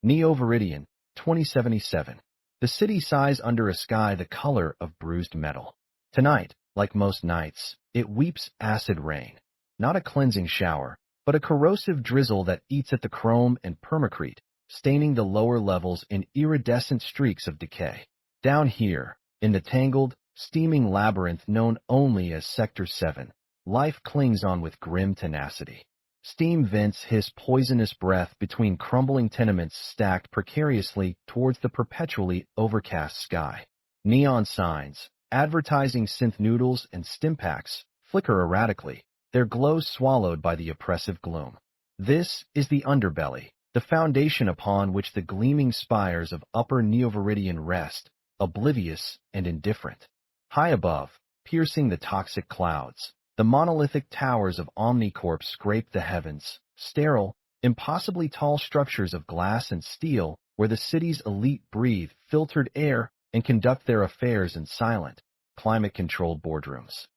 Neo-Veridian, 2077. The city sighs under a sky the color of bruised metal. Tonight, like most nights, it weeps acid rain. Not a cleansing shower, but a corrosive drizzle that eats at the chrome and permacrete, staining the lower levels in iridescent streaks of decay. Down here, in the tangled, steaming labyrinth known only as Sector 7, life clings on with grim tenacity. Steam vents hiss poisonous breath between crumbling tenements stacked precariously towards the perpetually overcast sky. Neon signs, advertising synth noodles and stimpaks, flicker erratically, their glow swallowed by the oppressive gloom. This is the underbelly, the foundation upon which the gleaming spires of Upper Neo-Veridian rest, oblivious and indifferent. High above, piercing the toxic clouds, the monolithic towers of Omnicorp scrape the heavens, sterile, impossibly tall structures of glass and steel where the city's elite breathe filtered air and conduct their affairs in silent, climate-controlled boardrooms.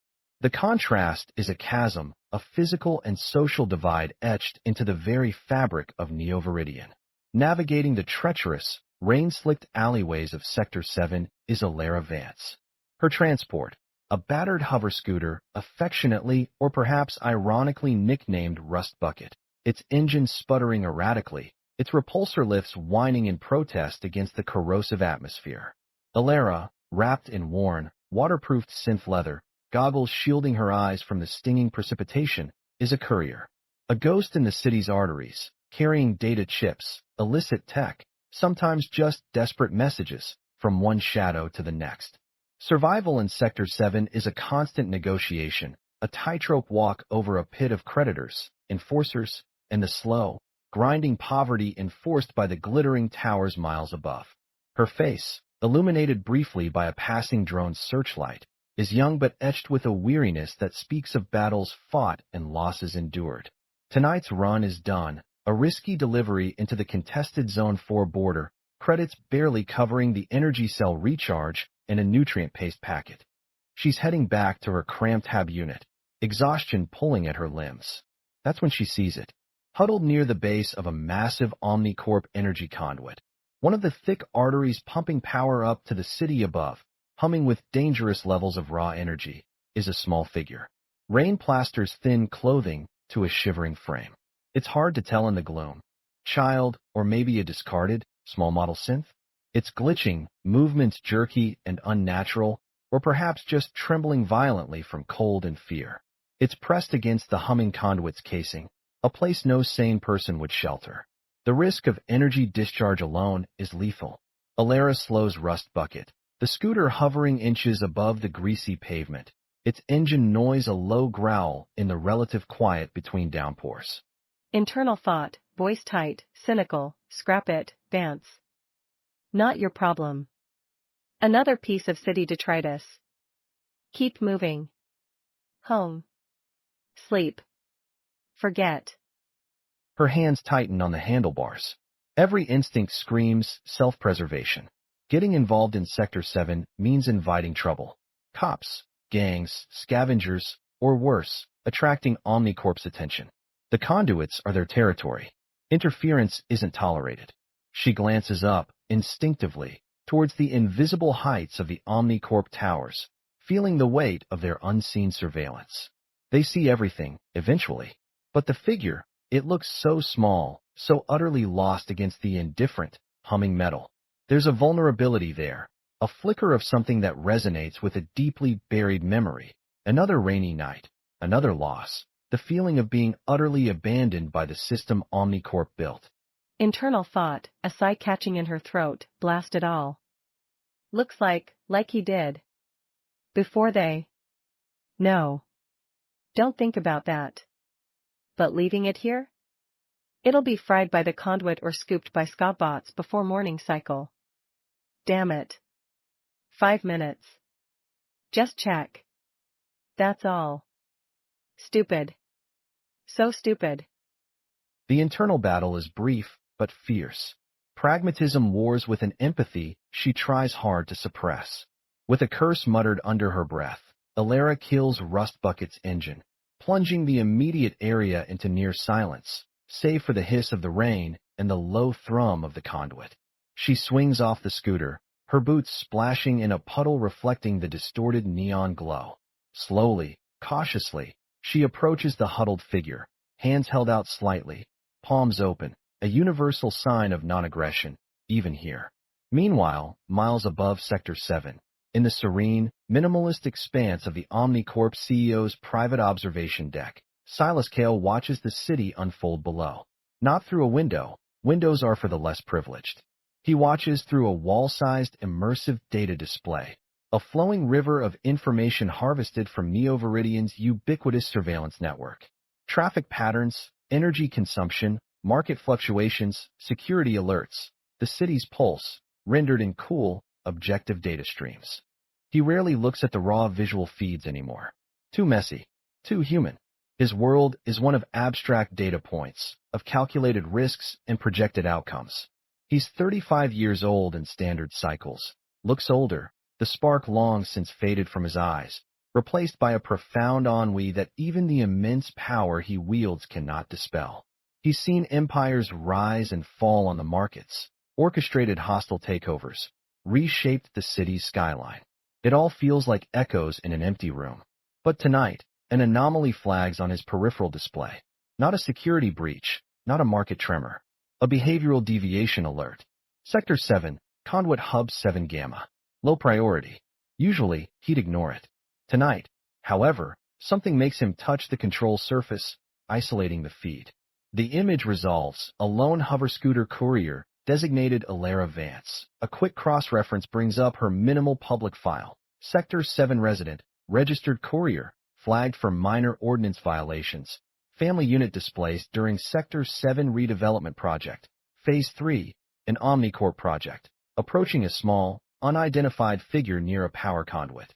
The contrast is a chasm, a physical and social divide etched into the very fabric of Neo-Veridian. Navigating the treacherous, rain-slicked alleyways of Sector 7 is Elara Vance. Her transport, a battered hover scooter, affectionately or perhaps ironically nicknamed Rust Bucket, its engine sputtering erratically, its repulsor lifts whining in protest against the corrosive atmosphere. Elara, wrapped in worn, waterproofed synth leather, goggles shielding her eyes from the stinging precipitation, is a courier. A ghost in the city's arteries, carrying data chips, illicit tech, sometimes just desperate messages, from one shadow to the next. Survival in Sector 7 is a constant negotiation, a tightrope walk over a pit of creditors, enforcers, and the slow, grinding poverty enforced by the glittering towers miles above. Her face, illuminated briefly by a passing drone's searchlight, is young but etched with a weariness that speaks of battles fought and losses endured. Tonight's run is done, a risky delivery into the contested Zone 4 border, credits barely covering the energy cell recharge and a nutrient paste packet. She's heading back to her cramped hab unit, exhaustion pulling at her limbs. That's when she sees it, huddled near the base of a massive Omnicorp energy conduit. One of the thick arteries pumping power up to the city above, humming with dangerous levels of raw energy, is a small figure. Rain plasters thin clothing to a shivering frame. It's hard to tell in the gloom. Child, or maybe a discarded, small model synth? It's glitching, movements jerky and unnatural, or perhaps just trembling violently from cold and fear. It's pressed against the humming conduit's casing, a place no sane person would shelter. The risk of energy discharge alone is lethal. Elara slows Rust Bucket, the scooter hovering inches above the greasy pavement, its engine noise a low growl in the relative quiet between downpours. Internal thought, voice tight, cynical, scrap it, Vance. Not your problem. Another piece of city detritus. Keep moving. Home. Sleep. Forget. Her hands tighten on the handlebars. Every instinct screams self-preservation. Getting involved in Sector 7 means inviting trouble. Cops, gangs, scavengers, or worse, attracting Omnicorp's attention. The conduits are their territory. Interference isn't tolerated. She glances up, instinctively, towards the invisible heights of the Omnicorp towers, feeling the weight of their unseen surveillance. They see everything, eventually. But the figure, it looks so small, so utterly lost against the indifferent, humming metal. There's a vulnerability there, a flicker of something that resonates with a deeply buried memory. Another rainy night, another loss, the feeling of being utterly abandoned by the system Omnicorp built. Internal thought, a sigh catching in her throat, blast it all. Looks like he did. Before they. No. Don't think about that. But leaving it here? It'll be fried by the conduit or scooped by scoutbots before morning cycle. Damn it. 5 minutes. Just check. That's all. Stupid. So stupid. The internal battle is brief, but fierce. Pragmatism wars with an empathy she tries hard to suppress. With a curse muttered under her breath, Elara kills Rust Bucket's engine, plunging the immediate area into near silence, save for the hiss of the rain and the low thrum of the conduit. She swings off the scooter, her boots splashing in a puddle reflecting the distorted neon glow. Slowly, cautiously, she approaches the huddled figure, hands held out slightly, palms open, a universal sign of non-aggression, even here. Meanwhile, miles above Sector 7, in the serene, minimalist expanse of the Omnicorp CEO's private observation deck, Silas Kale watches the city unfold below. Not through a window. Windows are for the less privileged. He watches through a wall-sized, immersive data display, a flowing river of information harvested from Neo-Veridian's ubiquitous surveillance network. Traffic patterns, energy consumption, market fluctuations, security alerts, the city's pulse, rendered in cool, objective data streams. He rarely looks at the raw visual feeds anymore. Too messy, too human. His world is one of abstract data points, of calculated risks and projected outcomes. He's 35 years old in standard cycles, looks older, the spark long since faded from his eyes, replaced by a profound ennui that even the immense power he wields cannot dispel. He's seen empires rise and fall on the markets, orchestrated hostile takeovers, reshaped the city's skyline. It all feels like echoes in an empty room. But tonight, an anomaly flags on his peripheral display. Not a security breach, not a market tremor. A behavioral deviation alert. Sector 7, Conduit Hub 7 Gamma. Low priority. Usually, he'd ignore it. Tonight, however, something makes him touch the control surface, isolating the feed. The image resolves, a lone hover scooter courier, designated Elara Vance. A quick cross-reference brings up her minimal public file. Sector 7 resident, registered courier, flagged for minor ordnance violations. Family unit displaced during Sector 7 redevelopment project. Phase 3, an Omnicorp project. Approaching a small, unidentified figure near a power conduit.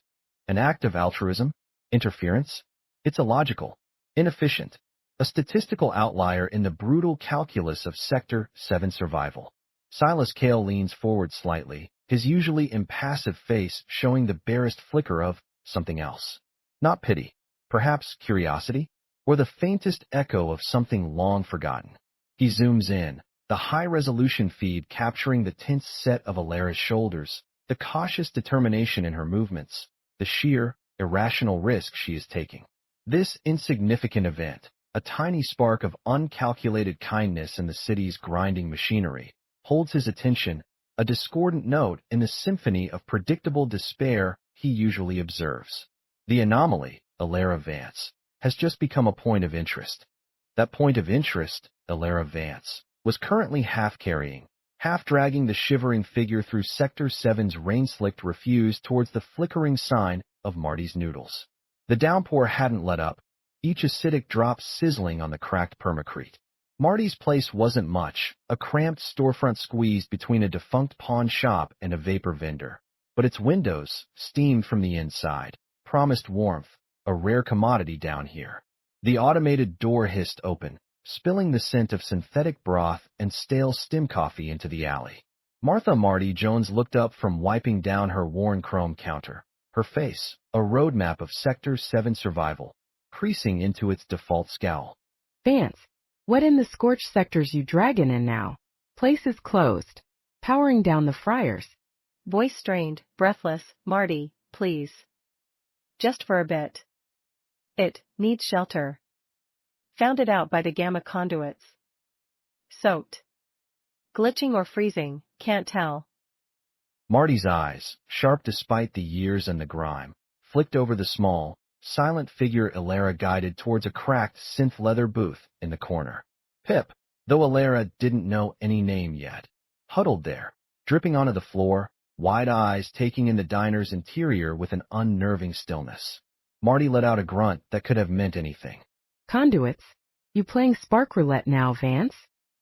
An act of altruism? Interference? It's illogical. Inefficient. A statistical outlier in the brutal calculus of Sector 7 survival. Silas Kale leans forward slightly, his usually impassive face showing the barest flicker of something else. Not pity, perhaps curiosity, or the faintest echo of something long forgotten. He zooms in, the high-resolution feed capturing the tense set of Elara's shoulders, the cautious determination in her movements, the sheer, irrational risk she is taking. This insignificant event, a tiny spark of uncalculated kindness in the city's grinding machinery, holds his attention, a discordant note in the symphony of predictable despair he usually observes. The anomaly, Elara Vance, has just become a point of interest. That point of interest, Elara Vance, was currently half-carrying, half-dragging the shivering figure through Sector 7's rain-slicked refuse towards the flickering sign of Marty's Noodles. The downpour hadn't let up, each acidic drop sizzling on the cracked permacrete. Marty's place wasn't much, a cramped storefront squeezed between a defunct pawn shop and a vapor vendor. But its windows, steamed from the inside, promised warmth, a rare commodity down here. The automated door hissed open, spilling the scent of synthetic broth and stale stim coffee into the alley. Martha Marty Jones looked up from wiping down her worn chrome counter, her face, a roadmap of Sector 7 survival, creasing into its default scowl. Vance, what in the scorched sectors you dragging in now? Place is closed. Powering down the fryers. Voice strained, breathless. Marty, please. Just for a bit. It needs shelter. Found it out by the gamma conduits. Soaked. Glitching or freezing, can't tell. Marty's eyes, sharp despite the years and the grime, flicked over the small, silent figure Elara guided towards a cracked synth leather booth in the corner. Pip, though Elara didn't know any name yet, huddled there, dripping onto the floor, wide eyes taking in the diner's interior with an unnerving stillness. Marty let out a grunt that could have meant anything. Conduits? You playing spark roulette now, Vance?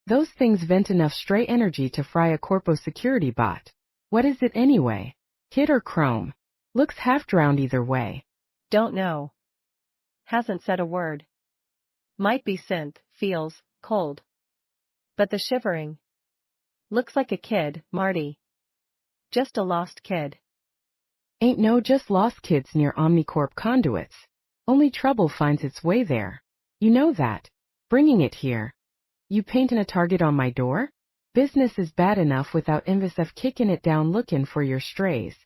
Those things vent enough stray energy to fry a corpo security bot. What is it anyway? Kit or chrome? Looks half-drowned either way. Don't know. Hasn't said a word. Might be synth, feels cold. But the shivering. Looks like a kid, Marty. Just a lost kid. Ain't no just lost kids near Omnicorp conduits. Only trouble finds its way there. You know that. Bringing it here. You painting a target on my door? Business is bad enough without Invisif kicking it down looking for your strays.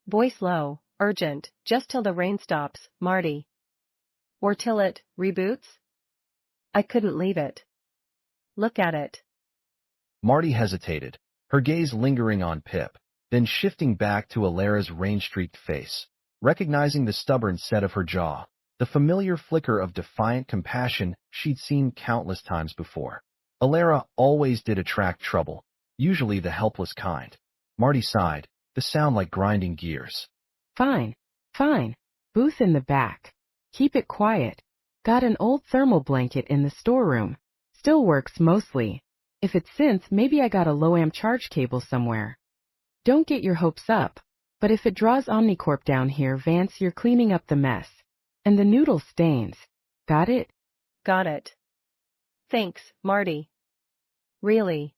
Voice low, urgent, just till the rain stops, Marty. Or till it reboots? I couldn't leave it. Look at it. Marty hesitated, her gaze lingering on Pip, then shifting back to Elara's rain-streaked face, recognizing the stubborn set of her jaw, the familiar flicker of defiant compassion she'd seen countless times before. Elara always did attract trouble, usually the helpless kind. Marty sighed, the sound like grinding gears. Fine, fine. Booth in the back. Keep it quiet. Got an old thermal blanket in the storeroom. Still works mostly. If it's synth, maybe I got a low-amp charge cable somewhere. Don't get your hopes up. But if it draws Omnicorp down here, Vance, you're cleaning up the mess. And the noodle stains. Got it? Got it. Thanks, Marty. Really?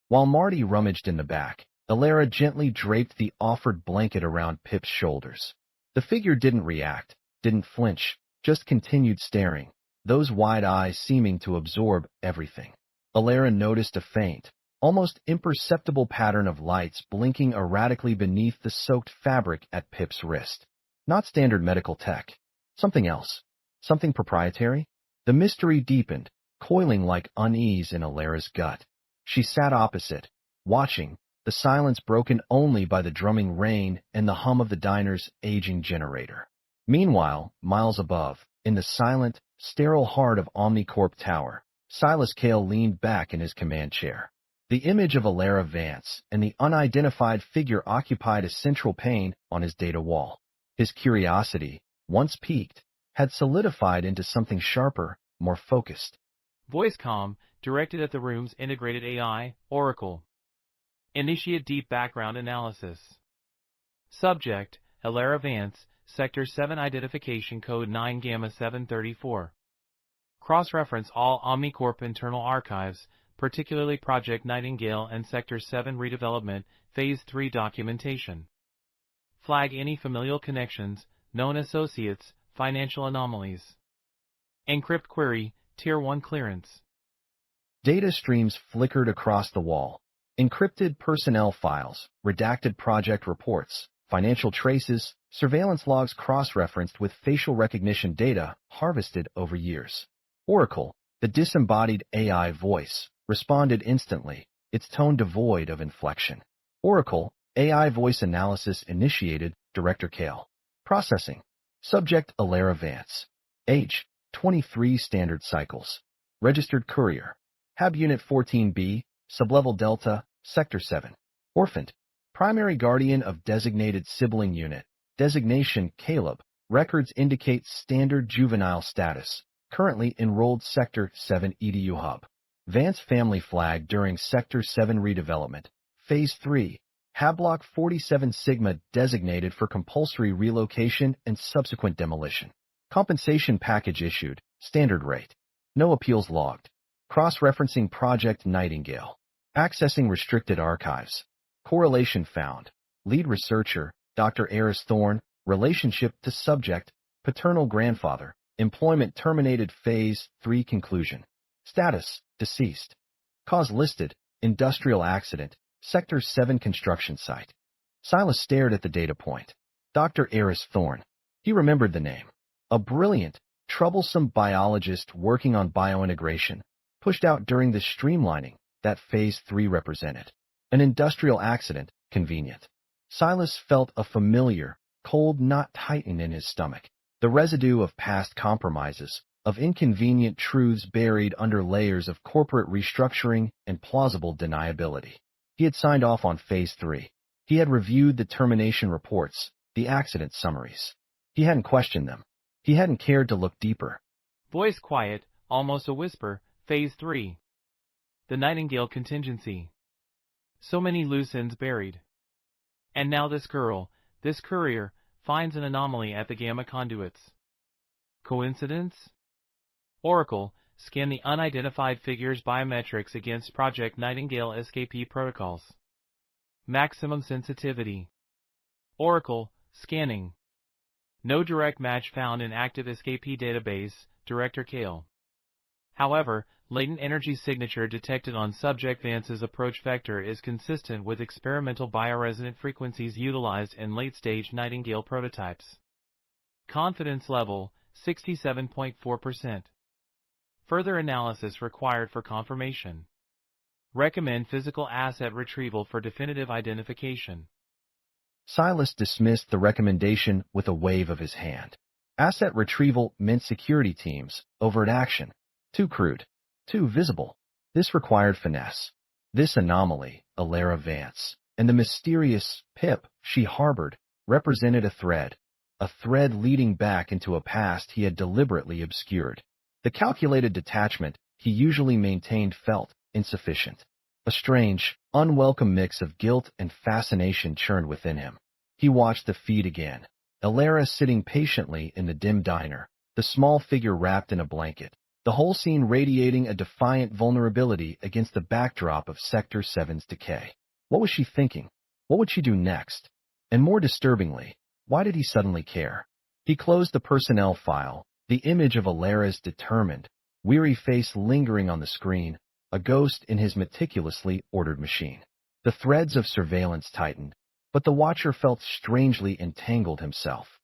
While Marty rummaged in the back, Elara gently draped the offered blanket around Pip's shoulders. The figure didn't react, didn't flinch, just continued staring, those wide eyes seeming to absorb everything. Elara noticed a faint, almost imperceptible pattern of lights blinking erratically beneath the soaked fabric at Pip's wrist. Not standard medical tech. Something else. Something proprietary? The mystery deepened, coiling like unease in Elara's gut. She sat opposite, watching, the silence broken only by the drumming rain and the hum of the diner's aging generator. Meanwhile, miles above, in the silent, sterile heart of Omnicorp Tower, Silas Kale leaned back in his command chair. The image of Elara Vance and the unidentified figure occupied a central pane on his data wall. His curiosity, once piqued, had solidified into something sharper, more focused. Voice comm, directed at the room's integrated AI, Oracle. Initiate deep background analysis. Subject, Elara Vance, Sector 7 Identification Code 9 Gamma 734. Cross-reference all Omnicorp internal archives, particularly Project Nightingale and Sector 7 Redevelopment, Phase 3 documentation. Flag any familial connections, known associates, financial anomalies. Encrypt query, Tier 1 clearance. Data streams flickered across the wall. Encrypted personnel files, redacted project reports, financial traces, surveillance logs cross-referenced with facial recognition data harvested over years. Oracle, the disembodied AI voice, responded instantly, its tone devoid of inflection. Oracle, AI voice analysis initiated, Director Kale. Processing. Subject Elara Vance. Age, 23 standard cycles. Registered courier. Hab Unit 14B, Sublevel Delta, Sector 7. Orphaned. Primary guardian of designated sibling unit. Designation Caleb. Records indicate standard juvenile status. Currently enrolled Sector 7 EDU Hub. Vance family flag during Sector 7 redevelopment. Phase 3. Hablock 47 Sigma designated for compulsory relocation and subsequent demolition. Compensation package issued. Standard rate. No appeals logged. Cross-referencing Project Nightingale. Accessing restricted archives. Correlation found. Lead researcher, Dr. Eris Thorne. Relationship to subject, paternal grandfather. Employment terminated. Phase 3 conclusion. Status, deceased. Cause listed, industrial accident, Sector 7 construction site. Silas stared at the data point. Dr. Eris Thorne. He remembered the name. A brilliant, troublesome biologist working on biointegration, pushed out during the streamlining that Phase 3 represented. An industrial accident, convenient. Silas felt a familiar, cold knot tighten in his stomach, the residue of past compromises, of inconvenient truths buried under layers of corporate restructuring and plausible deniability. He had signed off on Phase 3. He had reviewed the termination reports, the accident summaries. He hadn't questioned them. He hadn't cared to look deeper. Voice quiet, almost a whisper, Phase 3. The Nightingale contingency. So many loose ends buried. And now this girl, this courier, finds an anomaly at the gamma conduits. Coincidence? Oracle, scan the unidentified figure's biometrics against Project Nightingale escapee protocols. Maximum sensitivity. Oracle, scanning. No direct match found in active escapee database, Director Kale. However, latent energy signature detected on Subject Vance's approach vector is consistent with experimental bioresonant frequencies utilized in late-stage Nightingale prototypes. Confidence level, 67.4%. Further analysis required for confirmation. Recommend physical asset retrieval for definitive identification. Silas dismissed the recommendation with a wave of his hand. Asset retrieval meant security teams, overt action. Too crude. Too visible. This required finesse. This anomaly, Elara Vance, and the mysterious Pip she harbored, represented a thread leading back into a past he had deliberately obscured. The calculated detachment he usually maintained felt insufficient. A strange, unwelcome mix of guilt and fascination churned within him. He watched the feed again. Elara sitting patiently in the dim diner, the small figure wrapped in a blanket, the whole scene radiating a defiant vulnerability against the backdrop of Sector 7's decay. What was she thinking? What would she do next? And more disturbingly, why did he suddenly care? He closed the personnel file, the image of Elara's determined, weary face lingering on the screen, a ghost in his meticulously ordered machine. The threads of surveillance tightened, but the watcher felt strangely entangled himself.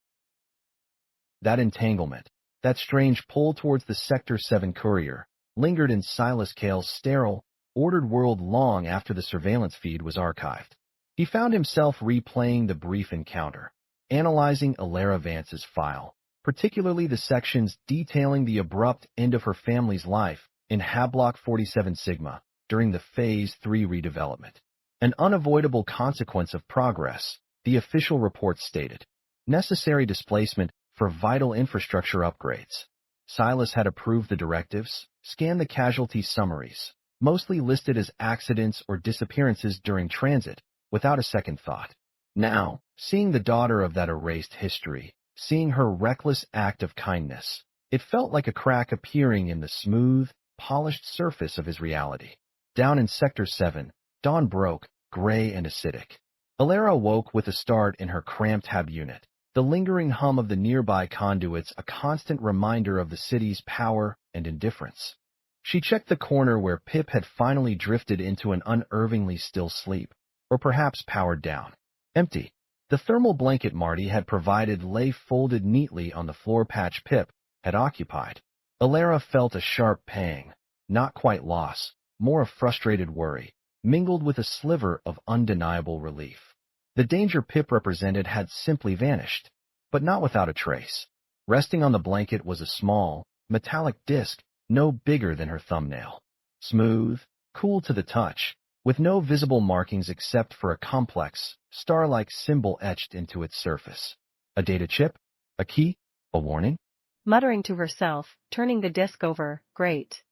That entanglement, that strange pull towards the Sector 7 courier, lingered in Silas Cale's sterile, ordered world long after the surveillance feed was archived. He found himself replaying the brief encounter, analyzing Elara Vance's file, particularly the sections detailing the abrupt end of her family's life in Hablock 47 Sigma during the Phase 3 redevelopment. An unavoidable consequence of progress, the official report stated. Necessary displacement for vital infrastructure upgrades. Silas had approved the directives, scanned the casualty summaries, mostly listed as accidents or disappearances during transit, without a second thought. Now, seeing the daughter of that erased history, seeing her reckless act of kindness, it felt like a crack appearing in the smooth, polished surface of his reality. Down in Sector 7, dawn broke, gray and acidic. Elara woke with a start in her cramped hab unit, the lingering hum of the nearby conduits a constant reminder of the city's power and indifference. She checked the corner where Pip had finally drifted into an unnervingly still sleep, or perhaps powered down. Empty. The thermal blanket Marty had provided lay folded neatly on the floor patch Pip had occupied. Elara felt a sharp pang, not quite loss, more of frustrated worry, mingled with a sliver of undeniable relief. The danger Pip represented had simply vanished, but not without a trace. Resting on the blanket was a small, metallic disc no bigger than her thumbnail. Smooth, cool to the touch, with no visible markings except for a complex, star-like symbol etched into its surface. A data chip? A key? A warning? Muttering to herself, turning the disc over, great.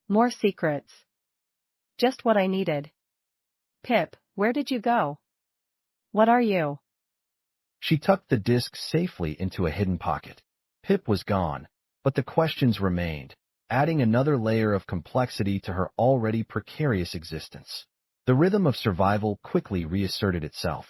More secrets. Just what I needed. Pip, where did you go? What are you? She tucked the disc safely into a hidden pocket. Pip was gone, but the questions remained, adding another layer of complexity to her already precarious existence. The rhythm of survival quickly reasserted itself.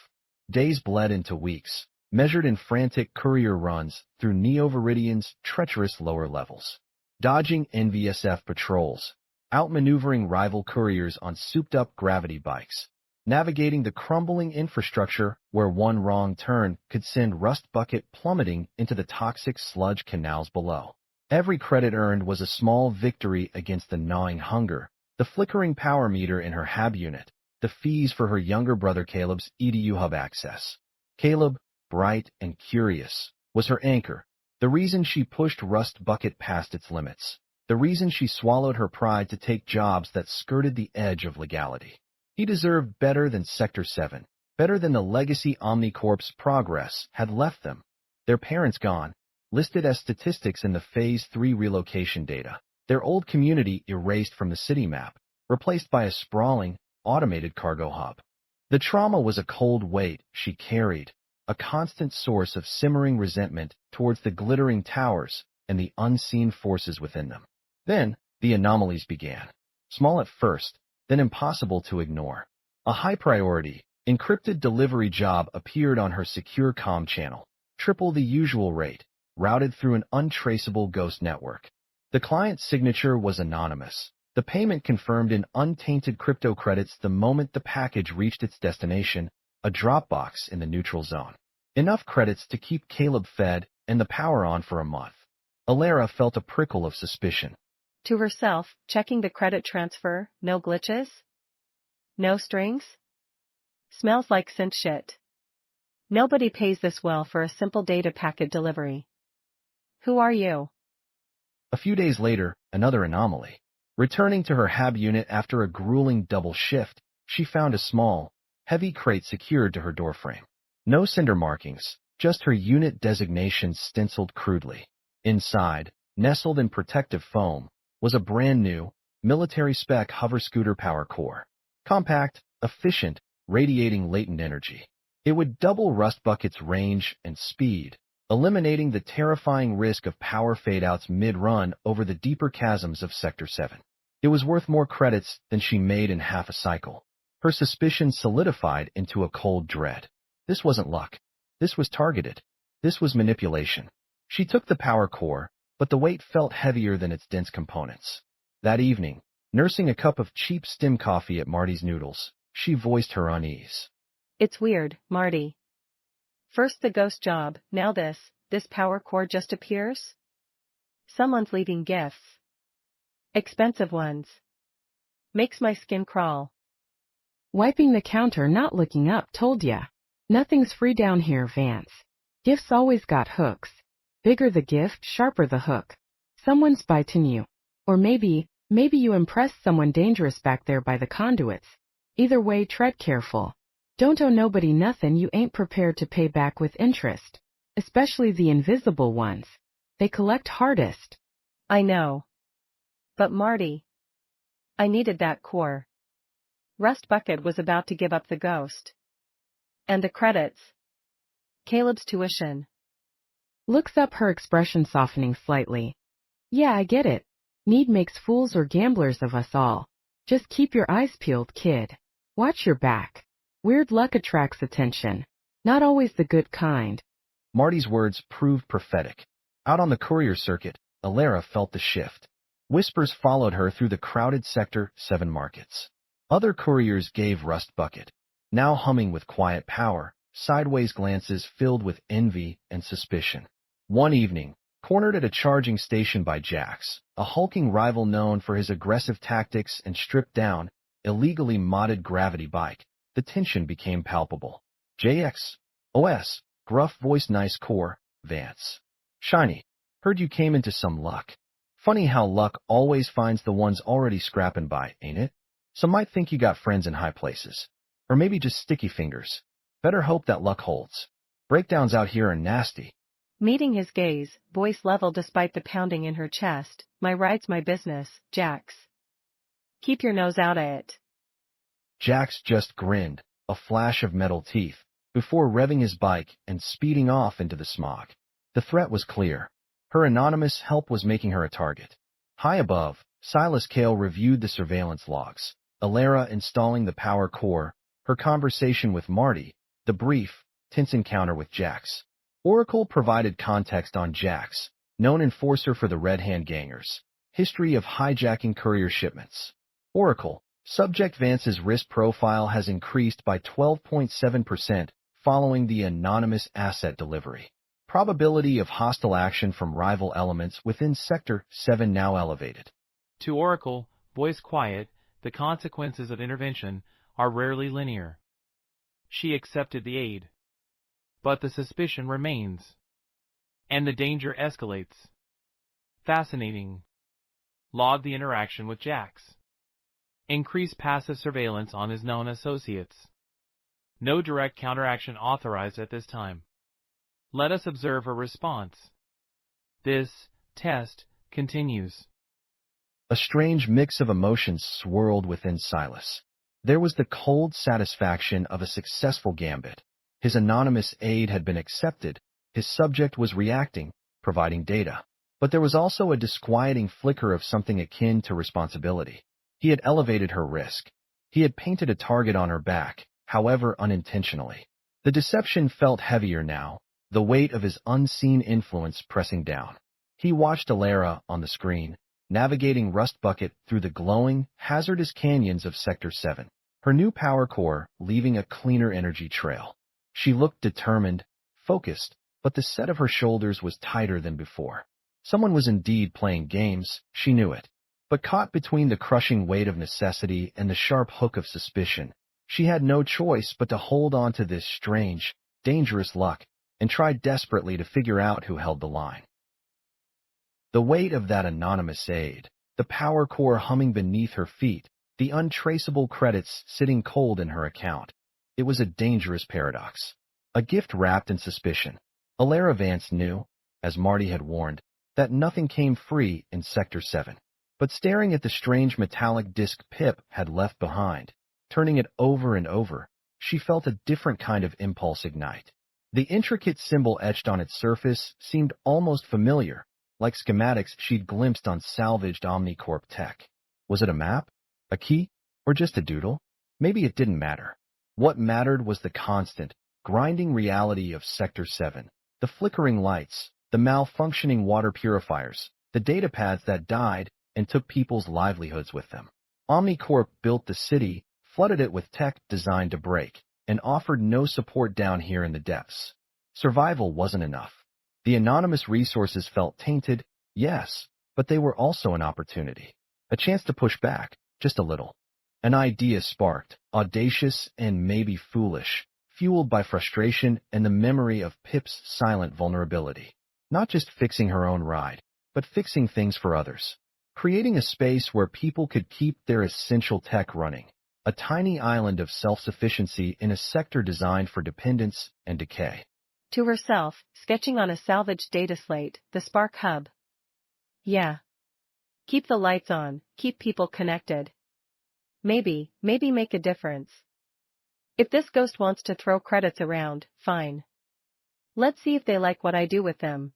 Days bled into weeks, measured in frantic courier runs through Neo-Veridian's treacherous lower levels. Dodging NVSF patrols, outmaneuvering rival couriers on souped-up gravity bikes, navigating the crumbling infrastructure where one wrong turn could send Rust Bucket plummeting into the toxic sludge canals below. Every credit earned was a small victory against the gnawing hunger, the flickering power meter in her hab unit, the fees for her younger brother Caleb's EDU hub access. Caleb, bright and curious, was her anchor, the reason she pushed Rust Bucket past its limits, the reason she swallowed her pride to take jobs that skirted the edge of legality. He deserved better than Sector 7, better than the legacy Omnicorp's progress had left them. Their parents gone, listed as statistics in the Phase 3 relocation data, their old community erased from the city map, replaced by a sprawling, automated cargo hub. The trauma was a cold weight she carried, a constant source of simmering resentment towards the glittering towers and the unseen forces within them. Then, the anomalies began. Small at first, then impossible to ignore. A high-priority, encrypted delivery job appeared on her secure comm channel, triple the usual rate, routed through an untraceable ghost network. The client's signature was anonymous. The payment confirmed in untainted crypto credits the moment the package reached its destination, a drop box in the neutral zone. Enough credits to keep Caleb fed and the power on for a month. Elara felt a prickle of suspicion. To herself, checking the credit transfer, no glitches? No strings? Smells like synth shit. Nobody pays this well for a simple data packet delivery. Who are you? A few days later, another anomaly. Returning to her hab unit after a grueling double shift, she found a small, heavy crate secured to her doorframe. No cinder markings, just her unit designation stenciled crudely. Inside, nestled in protective foam, was a brand-new, military-spec hover scooter power core. Compact, efficient, radiating latent energy. It would double Rust Bucket's range and speed, eliminating the terrifying risk of power fade-outs mid-run over the deeper chasms of Sector 7. It was worth more credits than she made in half a cycle. Her suspicion solidified into a cold dread. This wasn't luck. This was targeted. This was manipulation. She took the power core, but the weight felt heavier than its dense components. That evening, nursing a cup of cheap stim coffee at Marty's Noodles, she voiced her unease. It's weird, Marty. First the ghost job, now this power core just appears? Someone's leaving gifts. Expensive ones. Makes my skin crawl. Wiping the counter, not looking up, told ya. Nothing's free down here, Vance. Gifts always got hooks. Bigger the gift, sharper the hook. Someone's biting you. Or maybe you impressed someone dangerous back there by the conduits. Either way, tread careful. Don't owe nobody nothing you ain't prepared to pay back with interest. Especially the invisible ones. They collect hardest. I know. But Marty, I needed that core. Rust Bucket was about to give up the ghost. And the credits. Caleb's tuition. Looks up, her expression softening slightly. Yeah, I get it. Need makes fools or gamblers of us all. Just keep your eyes peeled, kid. Watch your back. Weird luck attracts attention. Not always the good kind. Marty's words proved prophetic. Out on the courier circuit, Elara felt the shift. Whispers followed her through the crowded Sector 7 markets. Other couriers gave Rust Bucket, now humming with quiet power, sideways glances filled with envy and suspicion. One evening, cornered at a charging station by Jax, a hulking rival known for his aggressive tactics and stripped-down, illegally modded gravity bike, the tension became palpable. JX, OS, gruff voice, nice core, Vance. Shiny, heard you came into some luck. Funny how luck always finds the ones already scrapping by, ain't it? Some might think you got friends in high places. Or maybe just sticky fingers. Better hope that luck holds. Breakdowns out here are nasty. Meeting his gaze, voice level despite the pounding in her chest. My ride's my business, Jax. Keep your nose out of it. Jax just grinned, a flash of metal teeth, before revving his bike and speeding off into the smog. The threat was clear. Her anonymous help was making her a target. High above, Silas Kale reviewed the surveillance logs. Elara installing the power core, her conversation with Marty, the brief, tense encounter with Jax. Oracle provided context on Jax, known enforcer for the Red Hand Gangers. History of hijacking courier shipments. Oracle, subject Vance's risk profile has increased by 12.7% following the anonymous asset delivery. Probability of hostile action from rival elements within Sector 7 now elevated. To Oracle, voice quiet, the consequences of intervention are rarely linear. She accepted the aid. But the suspicion remains. And the danger escalates. Fascinating. Log the interaction with Jax. Increase passive surveillance on his known associates. No direct counteraction authorized at this time. Let us observe her response. This test continues. A strange mix of emotions swirled within Silas. There was the cold satisfaction of a successful gambit. His anonymous aid had been accepted. His subject was reacting, providing data. But there was also a disquieting flicker of something akin to responsibility. He had elevated her risk. He had painted a target on her back, however unintentionally. The deception felt heavier now, the weight of his unseen influence pressing down. He watched Elara on the screen, navigating Rust Bucket through the glowing, hazardous canyons of Sector 7, her new power core leaving a cleaner energy trail. She looked determined, focused, but the set of her shoulders was tighter than before. Someone was indeed playing games, she knew it. But caught between the crushing weight of necessity and the sharp hook of suspicion, she had no choice but to hold on to this strange, dangerous luck and try desperately to figure out who held the line. The weight of that anonymous aid, the power core humming beneath her feet, the untraceable credits sitting cold in her account. It was a dangerous paradox. A gift wrapped in suspicion. Elara Vance knew, as Marty had warned, that nothing came free in Sector 7. But staring at the strange metallic disc Pip had left behind, turning it over and over, she felt a different kind of impulse ignite. The intricate symbol etched on its surface seemed almost familiar, like schematics she'd glimpsed on salvaged Omnicorp tech. Was it a map? A key? Or just a doodle? Maybe it didn't matter. What mattered was the constant, grinding reality of Sector 7, the flickering lights, the malfunctioning water purifiers, the data pads that died and took people's livelihoods with them. Omnicorp built the city, flooded it with tech designed to break, and offered no support down here in the depths. Survival wasn't enough. The anonymous resources felt tainted, yes, but they were also an opportunity. A chance to push back, just a little. An idea sparked, audacious and maybe foolish, fueled by frustration and the memory of Pip's silent vulnerability. Not just fixing her own ride, but fixing things for others. Creating a space where people could keep their essential tech running. A tiny island of self-sufficiency in a sector designed for dependence and decay. To herself, sketching on a salvaged data slate, the Spark Hub. Yeah. Keep the lights on, keep people connected. Maybe make a difference. If this ghost wants to throw credits around, fine. Let's see if they like what I do with them.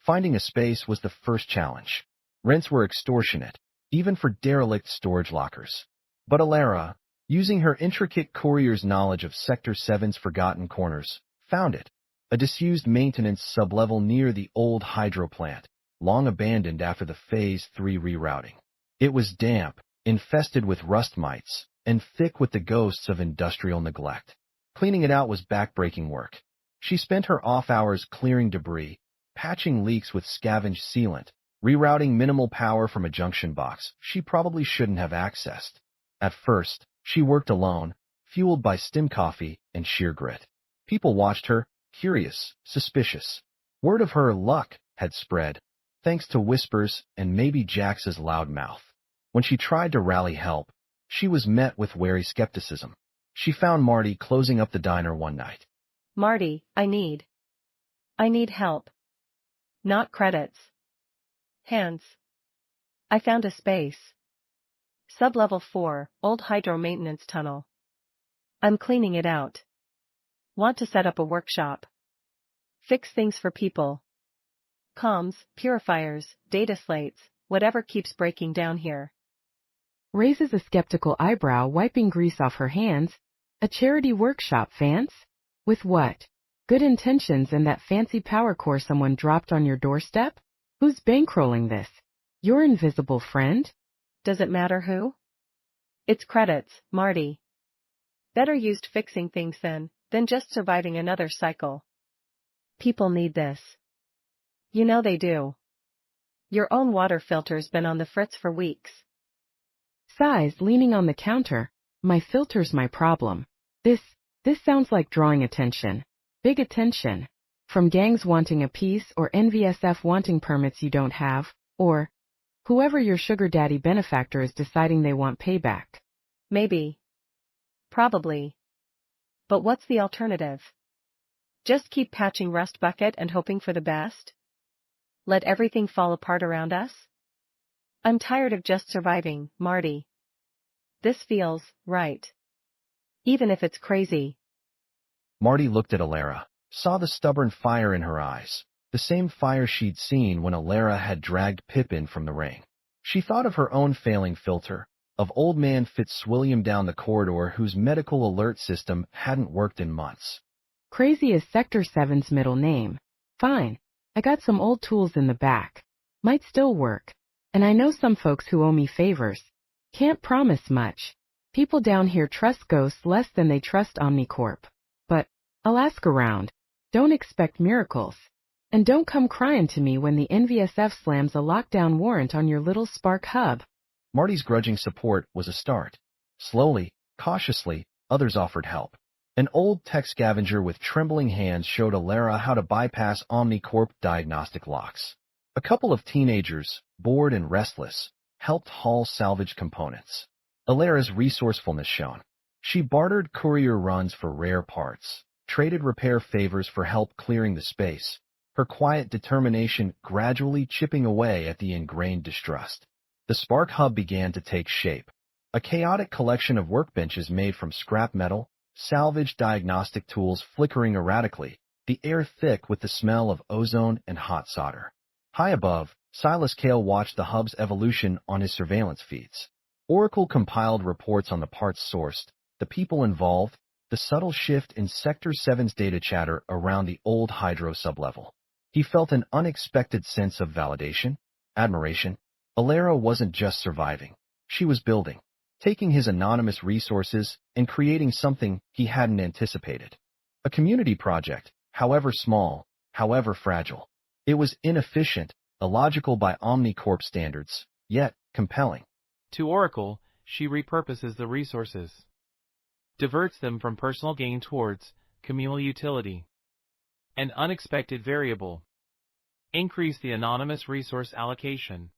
Finding a space was the first challenge. Rents were extortionate, even for derelict storage lockers. But Elara, using her intricate courier's knowledge of Sector 7's forgotten corners, found it. A disused maintenance sublevel near the old hydro plant, long abandoned after the Phase 3 rerouting. It was damp, infested with rust mites, and thick with the ghosts of industrial neglect. Cleaning it out was backbreaking work. She spent her off hours clearing debris, patching leaks with scavenged sealant, rerouting minimal power from a junction box she probably shouldn't have accessed. At first, she worked alone, fueled by stim coffee and sheer grit. People watched her, curious, suspicious. Word of her luck had spread, thanks to whispers and maybe Jax's loud mouth. When she tried to rally help, she was met with wary skepticism. She found Marty closing up the diner one night. Marty, I need help. Not credits. Hands. I found a space. Sublevel 4, old hydro maintenance tunnel. I'm cleaning it out. Want to set up a workshop. Fix things for people. Comms, purifiers, data slates, whatever keeps breaking down here. Raises a skeptical eyebrow, wiping grease off her hands. A charity workshop, Vance? With what? Good intentions and that fancy power core someone dropped on your doorstep? Who's bankrolling this? Your invisible friend? Does it matter who? It's credits, Marty. Better used fixing things than just surviving another cycle. People need this. You know they do. Your own water filter's been on the fritz for weeks. Sighs, leaning on the counter. My filter's my problem. This sounds like drawing attention. Big attention. From gangs wanting a piece or NVSF wanting permits you don't have, or whoever your sugar daddy benefactor is deciding they want payback. Maybe. Probably. But what's the alternative? Just keep patching Rust Bucket and hoping for the best? Let everything fall apart around us? I'm tired of just surviving, Marty. This feels right. Even if it's crazy. Marty looked at Elara, saw the stubborn fire in her eyes, the same fire she'd seen when Elara had dragged Pip in from the ring. She thought of her own failing filter, of old man Fitzwilliam down the corridor whose medical alert system hadn't worked in months. Crazy is Sector 7's middle name. Fine. I got some old tools in the back. Might still work. And I know some folks who owe me favors. Can't promise much. People down here trust ghosts less than they trust Omnicorp. But I'll ask around. Don't expect miracles. And don't come crying to me when the NVSF slams a lockdown warrant on your little Spark hub. Marty's grudging support was a start. Slowly, cautiously, others offered help. An old tech scavenger with trembling hands showed Elara how to bypass Omnicorp diagnostic locks. A couple of teenagers, bored and restless, helped haul salvage components. Elara's resourcefulness shone. She bartered courier runs for rare parts, traded repair favors for help clearing the space, her quiet determination gradually chipping away at the ingrained distrust. The Spark Hub began to take shape. A chaotic collection of workbenches made from scrap metal, salvaged diagnostic tools flickering erratically, the air thick with the smell of ozone and hot solder. High above, Silas Kale watched the hub's evolution on his surveillance feeds. Oracle compiled reports on the parts sourced, the people involved, the subtle shift in Sector 7's data chatter around the old Hydro sublevel. He felt an unexpected sense of validation, admiration. Elara wasn't just surviving. She was building, taking his anonymous resources and creating something he hadn't anticipated. A community project, however small, however fragile. It was inefficient, illogical by Omnicorp standards, yet compelling. To Oracle, she repurposes the resources, diverts them from personal gain towards communal utility. An unexpected variable. Increase the anonymous resource allocation.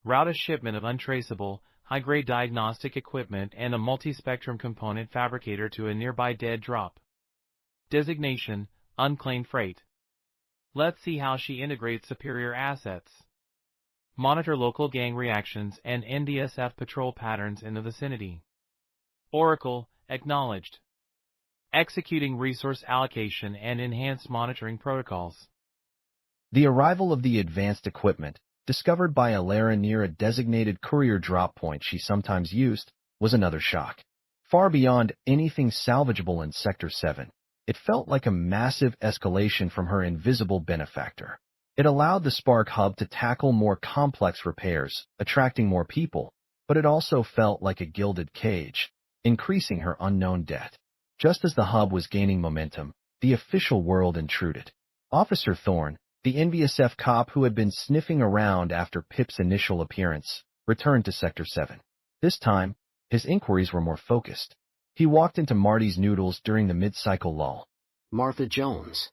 Route a shipment of untraceable, high-grade diagnostic equipment and a multi-spectrum component fabricator to a nearby dead drop. Designation, unclaimed freight. Let's see how she integrates superior assets. Monitor local gang reactions and NDSF patrol patterns in the vicinity. Oracle, acknowledged. Executing resource allocation and enhanced monitoring protocols. The arrival of the advanced equipment, discovered by Elara near a designated courier drop point she sometimes used, was another shock. Far beyond anything salvageable in Sector 7, it felt like a massive escalation from her invisible benefactor. It allowed the Spark Hub to tackle more complex repairs, attracting more people, but it also felt like a gilded cage, increasing her unknown debt. Just as the hub was gaining momentum, the official world intruded. Officer Thorne, the NVSF cop who had been sniffing around after Pip's initial appearance, returned to Sector 7. This time, his inquiries were more focused. He walked into Marty's noodles during the mid-cycle lull. Martha Jones.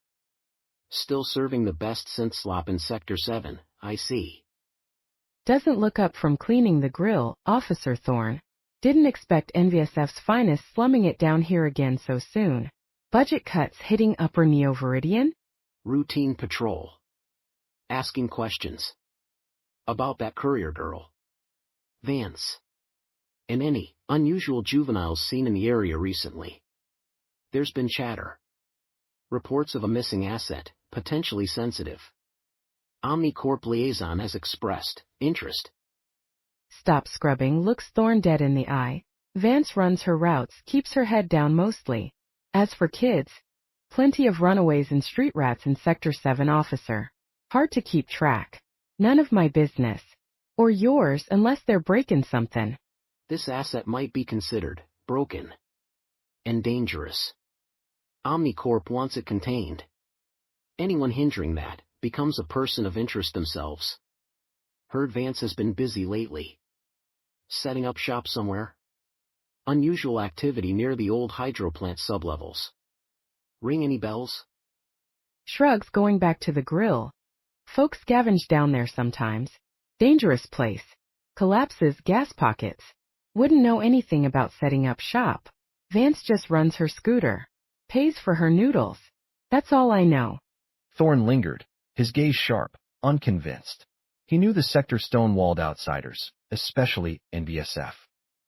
Still serving the best synth slop in Sector 7, I see. Doesn't look up from cleaning the grill, Officer Thorne. Didn't expect NVSF's finest slumming it down here again so soon. Budget cuts hitting Upper Neo-Veridian? Routine patrol. Asking questions. About that courier girl. Vance. And any unusual juveniles seen in the area recently. There's been chatter. Reports of a missing asset, potentially sensitive. Omnicorp liaison has expressed interest. Stop scrubbing, looks Thorne dead in the eye. Vance runs her routes, keeps her head down mostly. As for kids, plenty of runaways and street rats in Sector 7, officer. Hard to keep track. None of my business. Or yours unless they're breaking something. This asset might be considered broken. And dangerous. Omnicorp wants it contained. Anyone hindering that becomes a person of interest themselves. Heard Vance has been busy lately. Setting up shop somewhere. Unusual activity near the old hydro plant sublevels. Ring any bells? Shrugs, going back to the grill. Folks scavenge down there sometimes. Dangerous place. Collapses gas pockets. Wouldn't know anything about setting up shop. Vance just runs her scooter. Pays for her noodles. That's all I know. Thorne lingered, his gaze sharp, unconvinced. He knew the sector stonewalled outsiders, especially NVSF.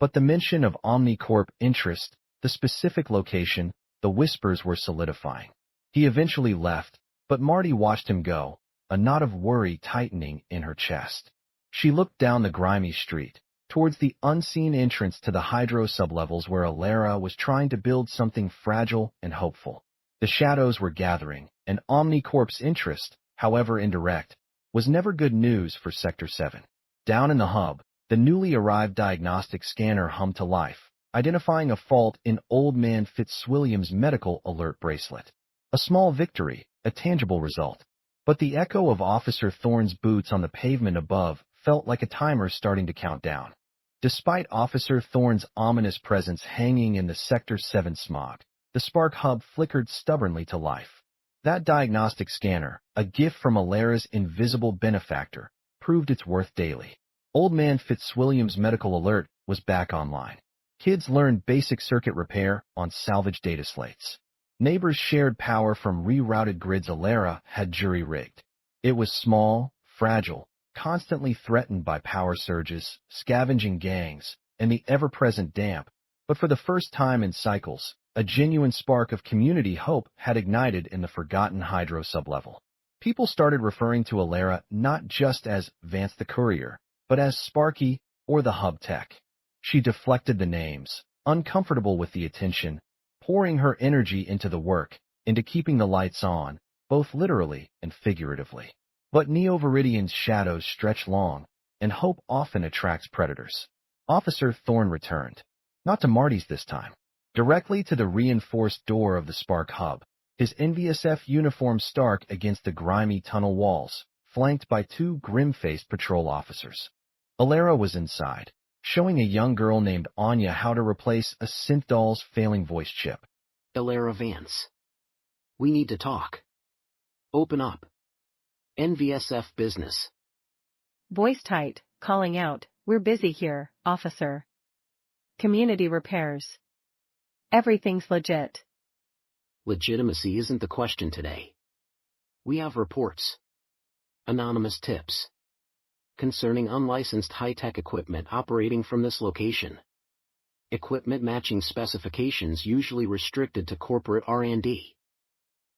But the mention of Omnicorp interest, the specific location, the whispers were solidifying. He eventually left, but Marty watched him go, a knot of worry tightening in her chest. She looked down the grimy street, towards the unseen entrance to the hydro sublevels where Elara was trying to build something fragile and hopeful. The shadows were gathering, and Omnicorp's interest, however indirect, was never good news for Sector 7. Down in the hub, the newly arrived diagnostic scanner hummed to life, identifying a fault in Old Man Fitzwilliam's medical alert bracelet. A small victory, a tangible result. But the echo of Officer Thorne's boots on the pavement above felt like a timer starting to count down. Despite Officer Thorne's ominous presence hanging in the Sector 7 smog, the Spark Hub flickered stubbornly to life. That diagnostic scanner, a gift from Elara's invisible benefactor, proved its worth daily. Old Man Fitzwilliam's medical alert was back online. Kids learned basic circuit repair on salvage data slates. Neighbors shared power from rerouted grids Elara had jury-rigged. It was small, fragile, constantly threatened by power surges, scavenging gangs, and the ever-present damp, but for the first time in cycles, a genuine spark of community hope had ignited in the forgotten hydro sublevel. People started referring to Elara not just as Vance the Courier, but as Sparky or the Hub Tech. She deflected the names, uncomfortable with the attention, pouring her energy into the work, into keeping the lights on, both literally and figuratively. But Neo-Veridian's shadows stretch long, and hope often attracts predators. Officer Thorne returned. Not to Marty's this time. Directly to the reinforced door of the Spark Hub, his NVSF uniform stark against the grimy tunnel walls, flanked by two grim-faced patrol officers. Elara was inside, showing a young girl named Anya how to replace a synth-doll's failing voice chip. Elara Vance. We need to talk. Open up. NVSF business. Voice tight, calling out, "We're busy here, officer. Community repairs. Everything's legit." Legitimacy isn't the question today. We have reports. Anonymous tips. Concerning unlicensed high-tech equipment operating from this location. Equipment matching specifications usually restricted to corporate R&D.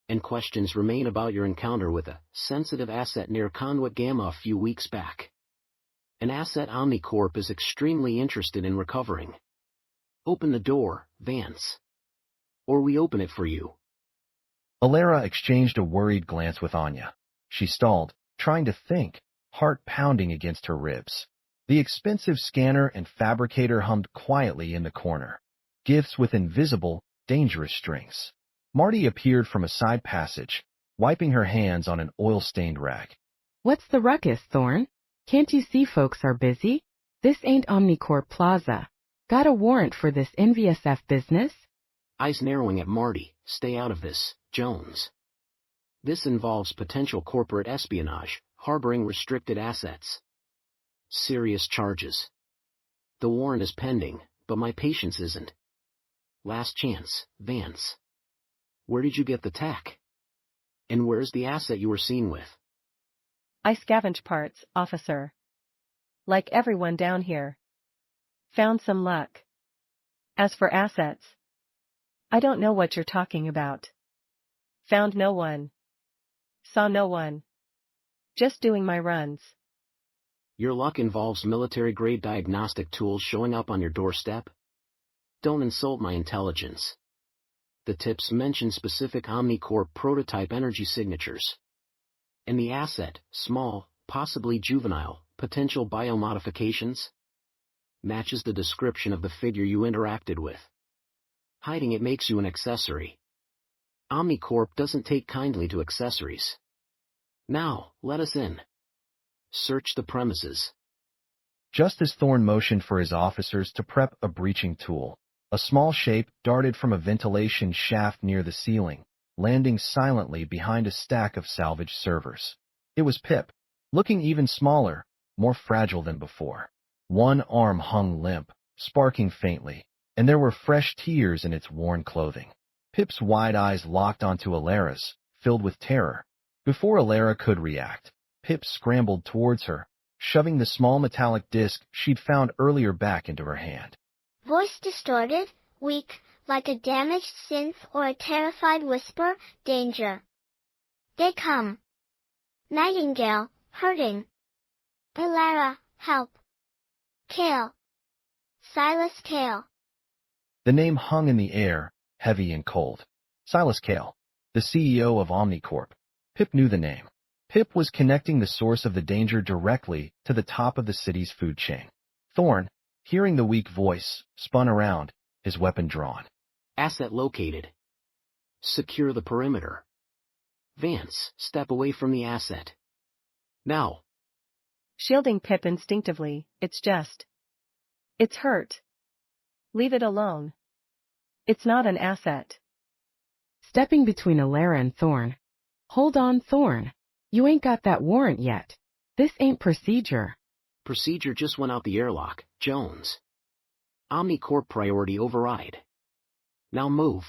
And questions remain about your encounter with a sensitive asset near Conduit Gamma a few weeks back. An asset OmniCorp is extremely interested in recovering. Open the door, Vance. Or we open it for you. Elara exchanged a worried glance with Anya. She stalled, trying to think, heart pounding against her ribs. The expensive scanner and fabricator hummed quietly in the corner. Gifts with invisible, dangerous strings. Marty appeared from a side passage, wiping her hands on an oil-stained rag. What's the ruckus, Thorne? Can't you see folks are busy? This ain't OmniCorp Plaza. Got a warrant for this NVSF business? Eyes narrowing at Marty. Stay out of this, Jones. This involves potential corporate espionage, harboring restricted assets. Serious charges. The warrant is pending, but my patience isn't. Last chance, Vance. Where did you get the tech? And where's the asset you were seen with? I scavenge parts, officer. Like everyone down here. Found some luck. As for assets, I don't know what you're talking about. Found no one. Saw no one. Just doing my runs. Your luck involves military-grade diagnostic tools showing up on your doorstep? Don't insult my intelligence. The tips mention specific OmniCorp prototype energy signatures. And the asset, small, possibly juvenile, potential biomodifications? Matches the description of the figure you interacted with. Hiding it makes you an accessory. OmniCorp doesn't take kindly to accessories. Now, let us in. Search the premises. Just as Thorne motioned for his officers to prep a breaching tool, a small shape darted from a ventilation shaft near the ceiling, landing silently behind a stack of salvage servers. It was Pip, looking even smaller, more fragile than before. One arm hung limp, sparking faintly, and there were fresh tears in its worn clothing. Pip's wide eyes locked onto Elara's, filled with terror. Before Elara could react, Pip scrambled towards her, shoving the small metallic disc she'd found earlier back into her hand. Voice distorted, weak, like a damaged synth or a terrified whisper, danger. They come. Nightingale, hurting. Elara, help. Kale. Silas Kale. The name hung in the air, heavy and cold. Silas Kale, the CEO of OmniCorp. Pip knew the name. Pip was connecting the source of the danger directly to the top of the city's food chain. Thorn, hearing the weak voice, spun around, his weapon drawn. Asset located. Secure the perimeter. Vance, step away from the asset. Now. Shielding Pip instinctively, it's hurt. Leave it alone. It's not an asset. Stepping between Elara and Thorn. Hold on, Thorn. You ain't got that warrant yet. This ain't procedure. Procedure just went out the airlock, Jones. OmniCorp priority override. Now move.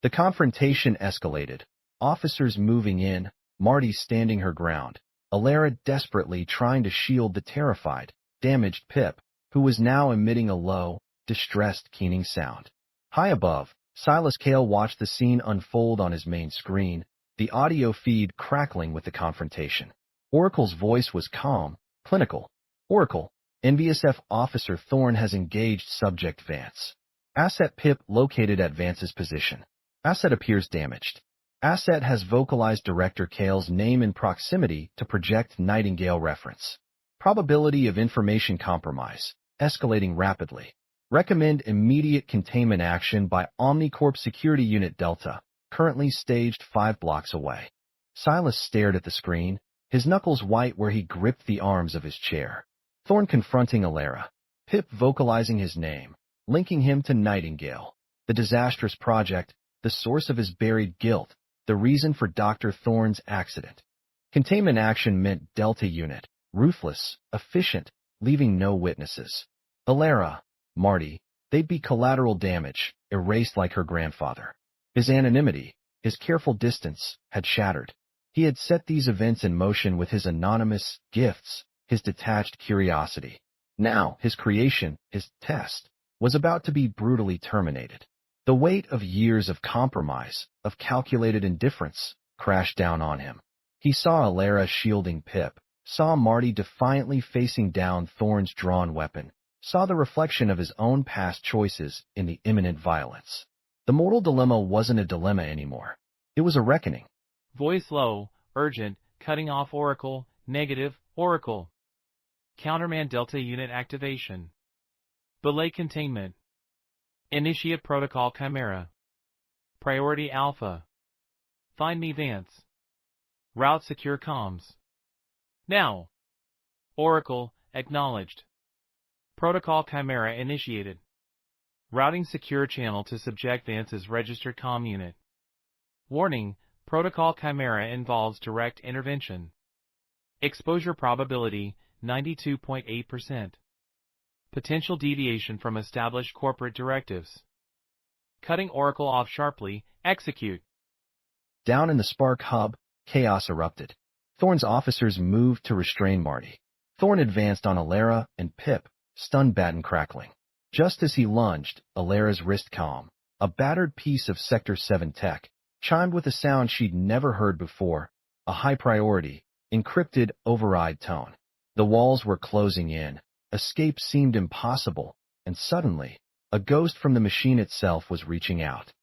The confrontation escalated. Officers moving in, Marty standing her ground, Elara desperately trying to shield the terrified, damaged Pip, who was now emitting a low, distressed keening sound. High above, Silas Kale watched the scene unfold on his main screen, the audio feed crackling with the confrontation. Oracle's voice was calm, clinical. Oracle, NVSF Officer Thorn has engaged Subject Vance. Asset Pip located at Vance's position. Asset appears damaged. Asset has vocalized Director Kale's name in proximity to project Nightingale reference. Probability of information compromise, escalating rapidly. Recommend immediate containment action by OmniCorp Security Unit Delta, currently staged 5 blocks away. Silas stared at the screen, his knuckles white where he gripped the arms of his chair. Thorn confronting Elara. Pip vocalizing his name, linking him to Nightingale. The disastrous project, the source of his buried guilt, the reason for Dr. Thorn's accident. Containment action meant Delta Unit, ruthless, efficient, leaving no witnesses. Elara, Marty, they'd be collateral damage, erased like her grandfather. His anonymity, his careful distance, had shattered. He had set these events in motion with his anonymous gifts, his detached curiosity. Now, his creation, his test, was about to be brutally terminated. The weight of years of compromise, of calculated indifference, crashed down on him. He saw Elara shielding Pip, saw Marty defiantly facing down Thorn's drawn weapon, saw the reflection of his own past choices in the imminent violence. The mortal dilemma wasn't a dilemma anymore. It was a reckoning. Voice low, urgent, cutting off Oracle, negative, Oracle. Counterman Delta Unit activation. Belay containment. Initiate Protocol Chimera. Priority Alpha. Find me Vance. Route secure comms. Now. Oracle, acknowledged. Protocol Chimera initiated. Routing secure channel to Subject Vance's registered comm unit. Warning, Protocol Chimera involves direct intervention. Exposure probability, 92.8%. Potential deviation from established corporate directives. Cutting Oracle off sharply, execute. Down in the Spark hub, chaos erupted. Thorn's officers moved to restrain Marty. Thorn advanced on Elara and Pip, stun baton crackling. Just as he lunged, Alara's wrist comm, a battered piece of Sector 7 tech, chimed with a sound she'd never heard before, a high-priority, encrypted override tone. The walls were closing in. Escape seemed impossible, and suddenly, a ghost from the machine itself was reaching out.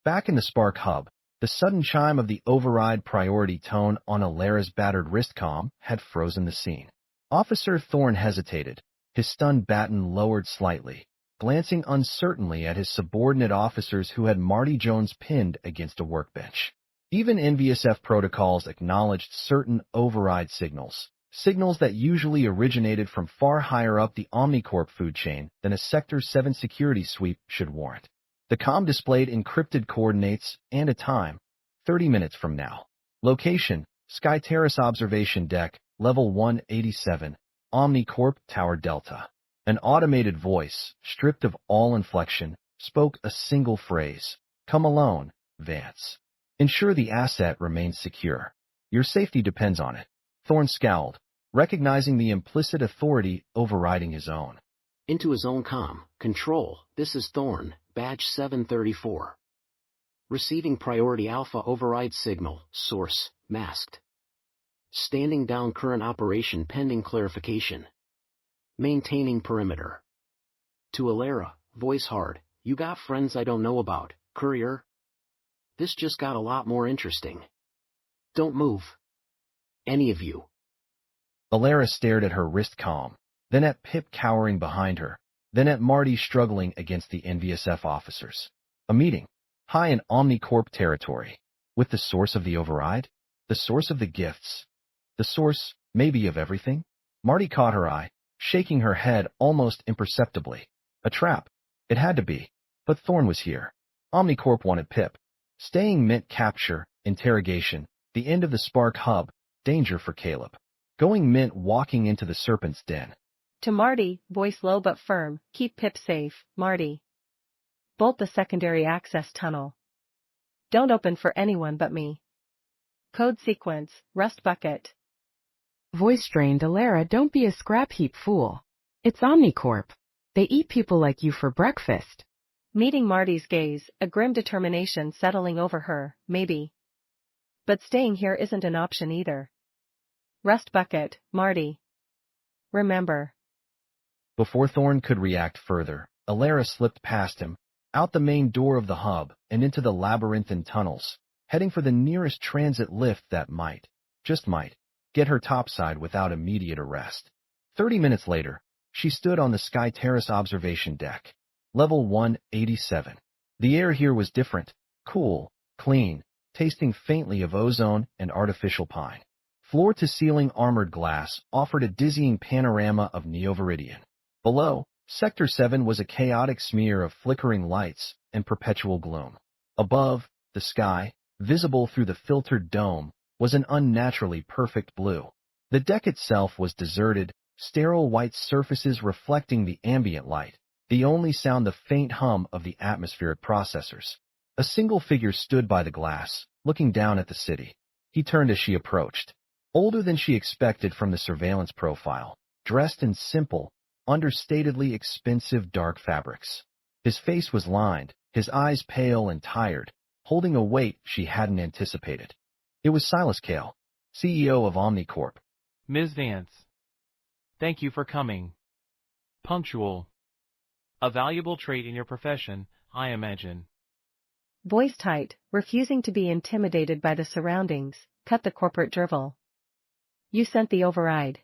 Back in the Spark hub, the sudden chime of the override priority tone on Alara's battered wrist comm had frozen the scene. Officer Thorn hesitated, his stun baton lowered slightly, glancing uncertainly at his subordinate officers who had Marty Jones pinned against a workbench. Even NVSF protocols acknowledged certain override signals, signals that usually originated from far higher up the OmniCorp food chain than a Sector 7 security sweep should warrant. The comm displayed encrypted coordinates and a time, 30 minutes from now. Location, Sky Terrace Observation Deck, Level 187, OmniCorp Tower Delta. An automated voice, stripped of all inflection, spoke a single phrase. Come alone, Vance. Ensure the asset remains secure. Your safety depends on it. Thorn scowled, recognizing the implicit authority overriding his own. Into his own comm. Control, this is Thorn, Badge 734. Receiving Priority Alpha override signal, source, masked. Standing down current operation pending clarification. Maintaining perimeter. To Elara, voice hard, you got friends I don't know about, courier? This just got a lot more interesting. Don't move. Any of you. Elara stared at her wrist calm, then at Pip cowering behind her, then at Marty struggling against the envious F officers. A meeting, high in Omnicorp territory, with the source of the override, the source of the gifts, the source, maybe, of everything? Marty caught her eye, shaking her head almost imperceptibly. A trap. It had to be. But Thorn was here. Omnicorp wanted Pip. Staying meant capture, interrogation, the end of the Spark hub, danger for Caleb. Going meant walking into the Serpent's den. To Marty, voice low but firm, keep Pip safe, Marty. Bolt the secondary access tunnel. Don't open for anyone but me. Code sequence, Rust Bucket. Voice strained Elara, don't be a scrap heap fool. It's Omnicorp. They eat people like you for breakfast. Meeting Marty's gaze, a grim determination settling over her, maybe. But staying here isn't an option either. Rust Bucket, Marty. Remember. Before Thorn could react further, Elara slipped past him, out the main door of the hub and into the labyrinthine tunnels, heading for the nearest transit lift that might, just might, get her topside without immediate arrest. 30 minutes later, she stood on the Sky Terrace observation deck. Level 187. The air here was different, cool, clean, tasting faintly of ozone and artificial pine. Floor-to-ceiling armored glass offered a dizzying panorama of Neo-Veridian. Below, Sector 7 was a chaotic smear of flickering lights and perpetual gloom. Above, the sky, visible through the filtered dome, was an unnaturally perfect blue. The deck itself was deserted, sterile white surfaces reflecting the ambient light, the only sound the faint hum of the atmospheric processors. A single figure stood by the glass, looking down at the city. He turned as she approached. Older than she expected from the surveillance profile, dressed in simple, understatedly expensive dark fabrics. His face was lined, his eyes pale and tired, holding a weight she hadn't anticipated. It was Silas Kale, CEO of Omnicorp. Ms. Vance. Thank you for coming. Punctual. A valuable trait in your profession, I imagine. Voice tight, refusing to be intimidated by the surroundings, cut the corporate drivel. You sent the override.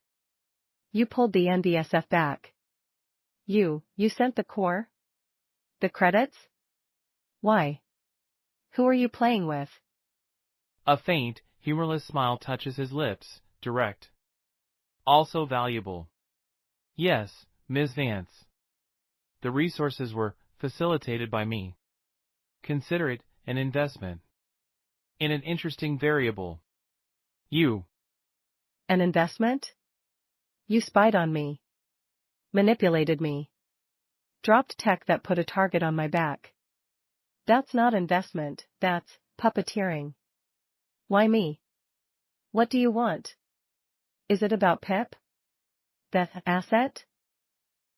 You pulled the NBSF back. You sent the core? The credits? Why? Who are you playing with? A faint, humorless smile touches his lips, direct. Also valuable. Yes, Ms. Vance. The resources were facilitated by me. Consider it an investment. In an interesting variable. You. An investment? You spied on me. Manipulated me. Dropped tech that put a target on my back. That's not investment, that's puppeteering. Why me? What do you want? Is it about Pip? That asset?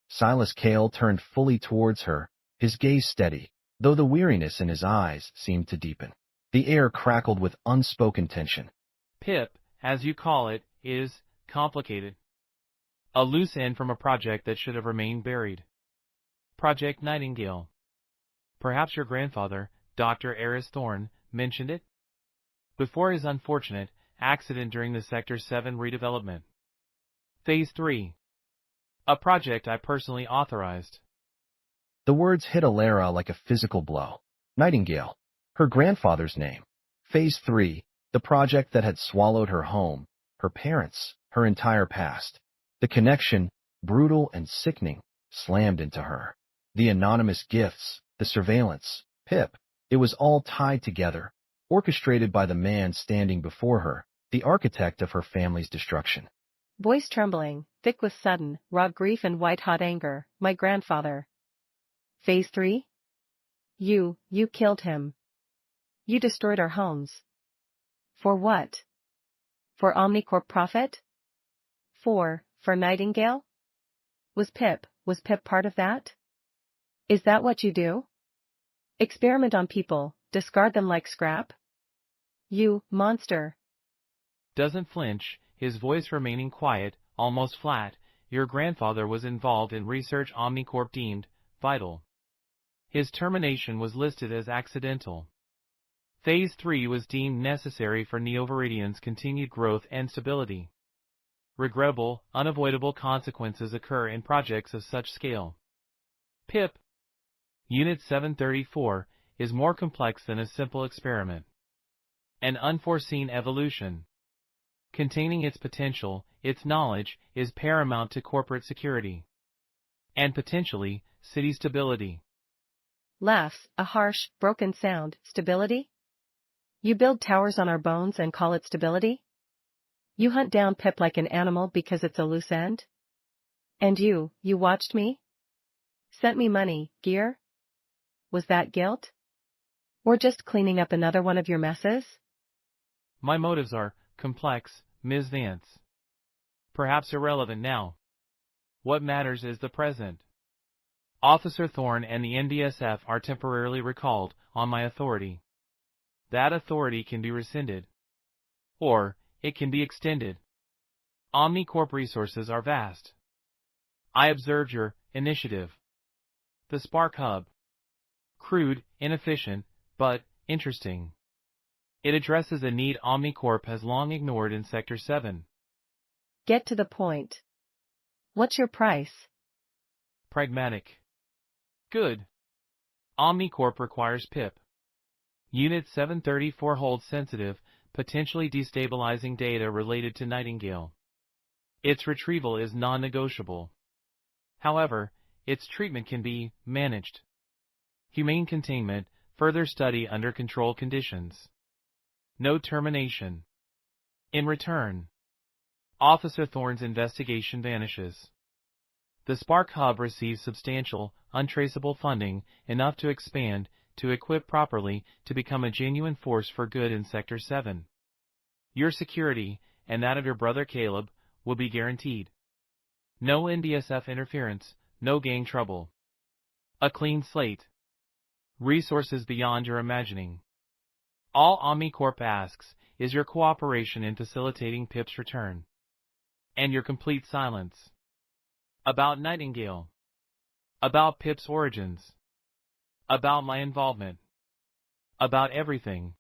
Silas Kale turned fully towards her, his gaze steady, though the weariness in his eyes seemed to deepen. The air crackled with unspoken tension. Pip, as you call it, is complicated. A loose end from a project that should have remained buried. Project Nightingale. Perhaps your grandfather, Dr. Eris Thorn, mentioned it? Before his unfortunate accident during the Sector 7 redevelopment. Phase 3. A project I personally authorized. The words hit Elara like a physical blow. Nightingale. Her grandfather's name. Phase 3. The project that had swallowed her home, her parents, her entire past. The connection, brutal and sickening, slammed into her. The anonymous gifts, the surveillance, Pip. It was all tied together, orchestrated by the man standing before her, the architect of her family's destruction. Voice trembling, thick with sudden, raw grief and white-hot anger, my grandfather. Phase 3? You killed him. You destroyed our homes. For what? For Omnicorp profit? For Nightingale? Was Pip part of that? Is that what you do? Experiment on people, discard them like scrap? You monster. Doesn't flinch, his voice remaining quiet, almost flat. Your grandfather was involved in research Omnicorp deemed vital. His termination was listed as accidental. Phase 3 was deemed necessary for Neo-Veridian's continued growth and stability. Regrettable, unavoidable consequences occur in projects of such scale. PIP Unit 734 is more complex than a simple experiment. An unforeseen evolution. Containing its potential, its knowledge, is paramount to corporate security. And potentially, city stability. Laughs, a harsh, broken sound. Stability? You build towers on our bones and call it stability? You hunt down Pip like an animal because it's a loose end? And you watched me? Sent me money, gear? Was that guilt? Or just cleaning up another one of your messes? My motives are complex, Ms. Vance. Perhaps irrelevant now. What matters is the present. Officer Thorne and the NDSF are temporarily recalled on my authority. That authority can be rescinded. Or, it can be extended. OmniCorp resources are vast. I observed your initiative. The Spark Hub. Crude, inefficient, but interesting. It addresses a need OmniCorp has long ignored in Sector 7. Get to the point. What's your price? Pragmatic. Good. OmniCorp requires PIP. Unit 734 holds sensitive, potentially destabilizing data related to Nightingale. Its retrieval is non-negotiable. However, its treatment can be managed. Humane containment, further study under controlled conditions. No termination. In return, Officer Thorne's investigation vanishes. The Spark Hub receives substantial, untraceable funding, enough to expand, to equip properly, to become a genuine force for good in Sector 7. Your security, and that of your brother Caleb, will be guaranteed. No NDSF interference, no gang trouble. A clean slate. Resources beyond your imagining. All OmniCorp asks is your cooperation in facilitating PIP's return. And your complete silence. About Nightingale. About PIP's origins. About my involvement. About everything.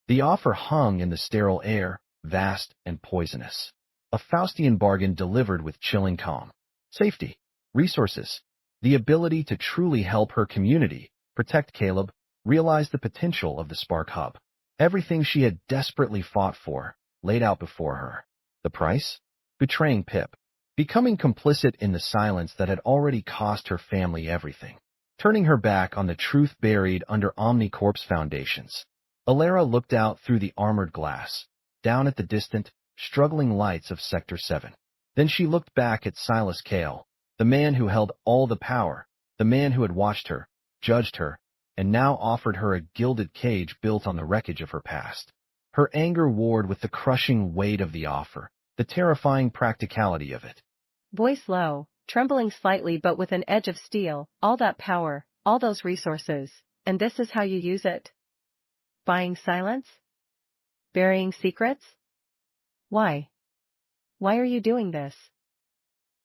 The offer hung in the sterile air, vast and poisonous. A Faustian bargain delivered with chilling calm. Safety, resources, the ability to truly help her community, protect Caleb, realize the potential of the Spark Hub. Everything she had desperately fought for, laid out before her. The price? Betraying Pip. Becoming complicit in the silence that had already cost her family everything. Turning her back on the truth buried under OmniCorp's foundations. Elara looked out through the armored glass, down at the distant, struggling lights of Sector 7. Then she looked back at Silas Kale, the man who held all the power, the man who had watched her, judged her, and now offered her a gilded cage built on the wreckage of her past. Her anger warred with the crushing weight of the offer, the terrifying practicality of it. Voice low, trembling slightly but with an edge of steel. All that power, all those resources, and this is how you use it? Buying silence? Burying secrets? Why? Why are you doing this?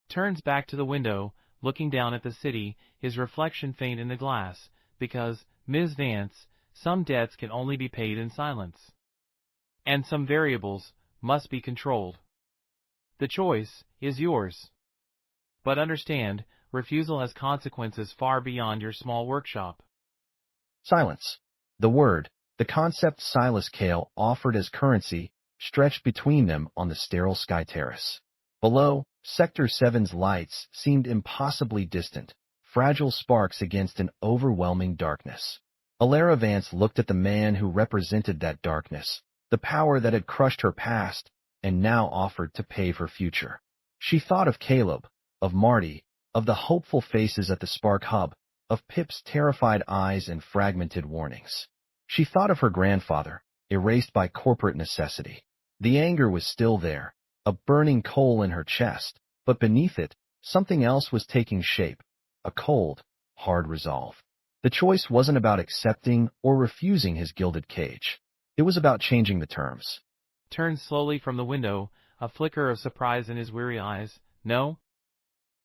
Turns back to the window, looking down at the city, his reflection faint in the glass, because, Ms. Vance, some debts can only be paid in silence. And some variables must be controlled. The choice is yours. But understand, refusal has consequences far beyond your small workshop. Silence. The word, the concept Silas Kale offered as currency, stretched between them on the sterile sky terrace. Below, Sector 7's lights seemed impossibly distant, fragile sparks against an overwhelming darkness. Elara Vance looked at the man who represented that darkness, the power that had crushed her past and now offered to pave her future. She thought of Caleb, of Marty, of the hopeful faces at the Spark Hub, of Pip's terrified eyes and fragmented warnings. She thought of her grandfather, erased by corporate necessity. The anger was still there, a burning coal in her chest, but beneath it, something else was taking shape, a cold, hard resolve. The choice wasn't about accepting or refusing his gilded cage. It was about changing the terms. Turned slowly from the window, a flicker of surprise in his weary eyes. No?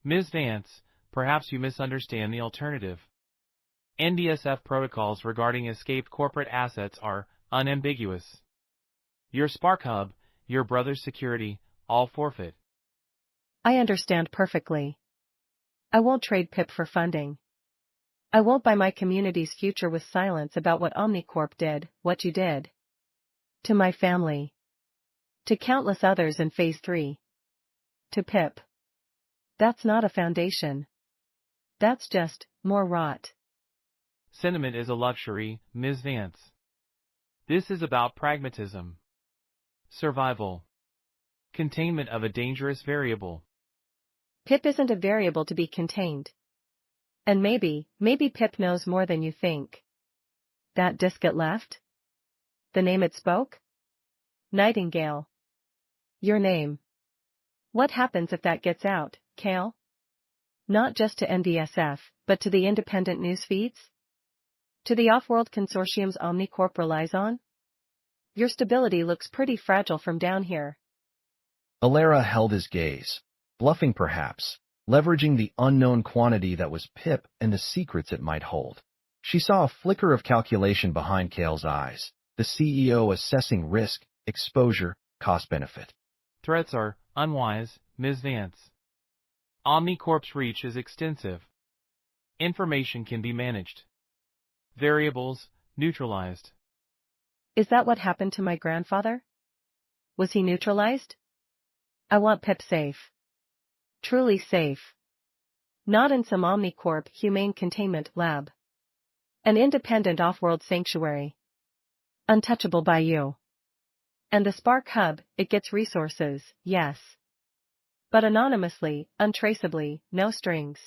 Ms. Vance, perhaps you misunderstand the alternative. NDSF protocols regarding escaped corporate assets are unambiguous. Your Spark Hub, your brother's security, all forfeit. I understand perfectly. I won't trade Pip for funding. I won't buy my community's future with silence about what Omnicorp did, what you did. To my family. To countless others in Phase 3. To Pip. That's not a foundation. That's just more rot. Sentiment is a luxury, Ms. Vance. This is about pragmatism. Survival. Containment of a dangerous variable. Pip isn't a variable to be contained. And maybe Pip knows more than you think. That disk it left? The name it spoke? Nightingale. Your name. What happens if that gets out, Kale? Not just to NDSF, but to the independent news feeds? To the off-world consortiums Omnicorp relies on? Your stability looks pretty fragile from down here. Elara held his gaze, bluffing perhaps, leveraging the unknown quantity that was Pip and the secrets it might hold. She saw a flicker of calculation behind Kale's eyes, the CEO assessing risk, exposure, cost-benefit. Threats are unwise, Ms. Vance. Omnicorp's reach is extensive. Information can be managed. Variables, neutralized. Is that what happened to my grandfather? Was he neutralized? I want Pip safe. Truly safe. Not in some Omnicorp humane containment lab. An independent off-world sanctuary. Untouchable by you. And the Spark Hub, it gets resources, yes. But anonymously, untraceably, no strings.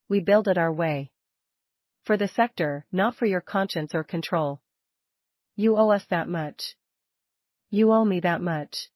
We build it our way. For the sector, not for your conscience or control. You owe us that much. You owe me that much.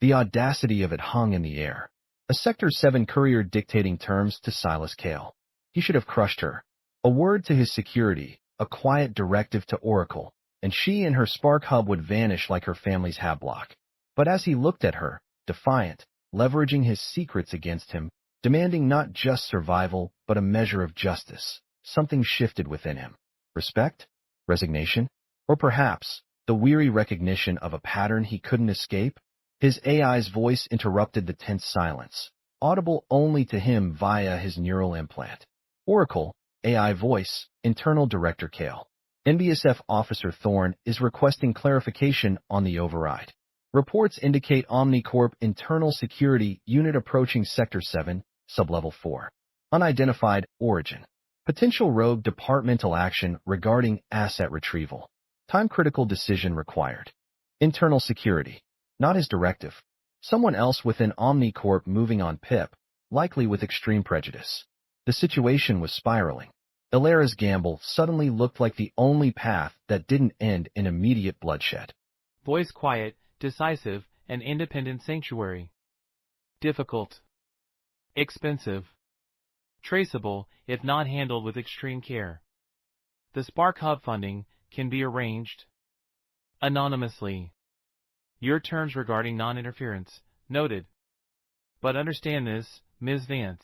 The audacity of it hung in the air. A Sector 7 courier dictating terms to Silas Kale. He should have crushed her. A word to his security, a quiet directive to Oracle, and she and her Spark Hub would vanish like her family's hablock. But as he looked at her, defiant, leveraging his secrets against him, demanding not just survival, but a measure of justice, something shifted within him. Respect? Resignation? Or perhaps, the weary recognition of a pattern he couldn't escape? His AI's voice interrupted the tense silence, audible only to him via his neural implant. Oracle, AI voice, Internal Director Kale. NBSF Officer Thorne is requesting clarification on the override. Reports indicate Omnicorp Internal Security Unit approaching Sector 7, Sublevel 4. Unidentified origin. Potential rogue departmental action regarding asset retrieval. Time-critical decision required. Internal security. Not his directive. Someone else within Omnicorp moving on Pip, likely with extreme prejudice. The situation was spiraling. Elara's gamble suddenly looked like the only path that didn't end in immediate bloodshed. Voice quiet, decisive, and independent sanctuary. Difficult. Expensive. Traceable, if not handled with extreme care. The Spark Hub funding can be arranged anonymously. Your terms regarding non-interference, noted. But understand this, Ms. Vance.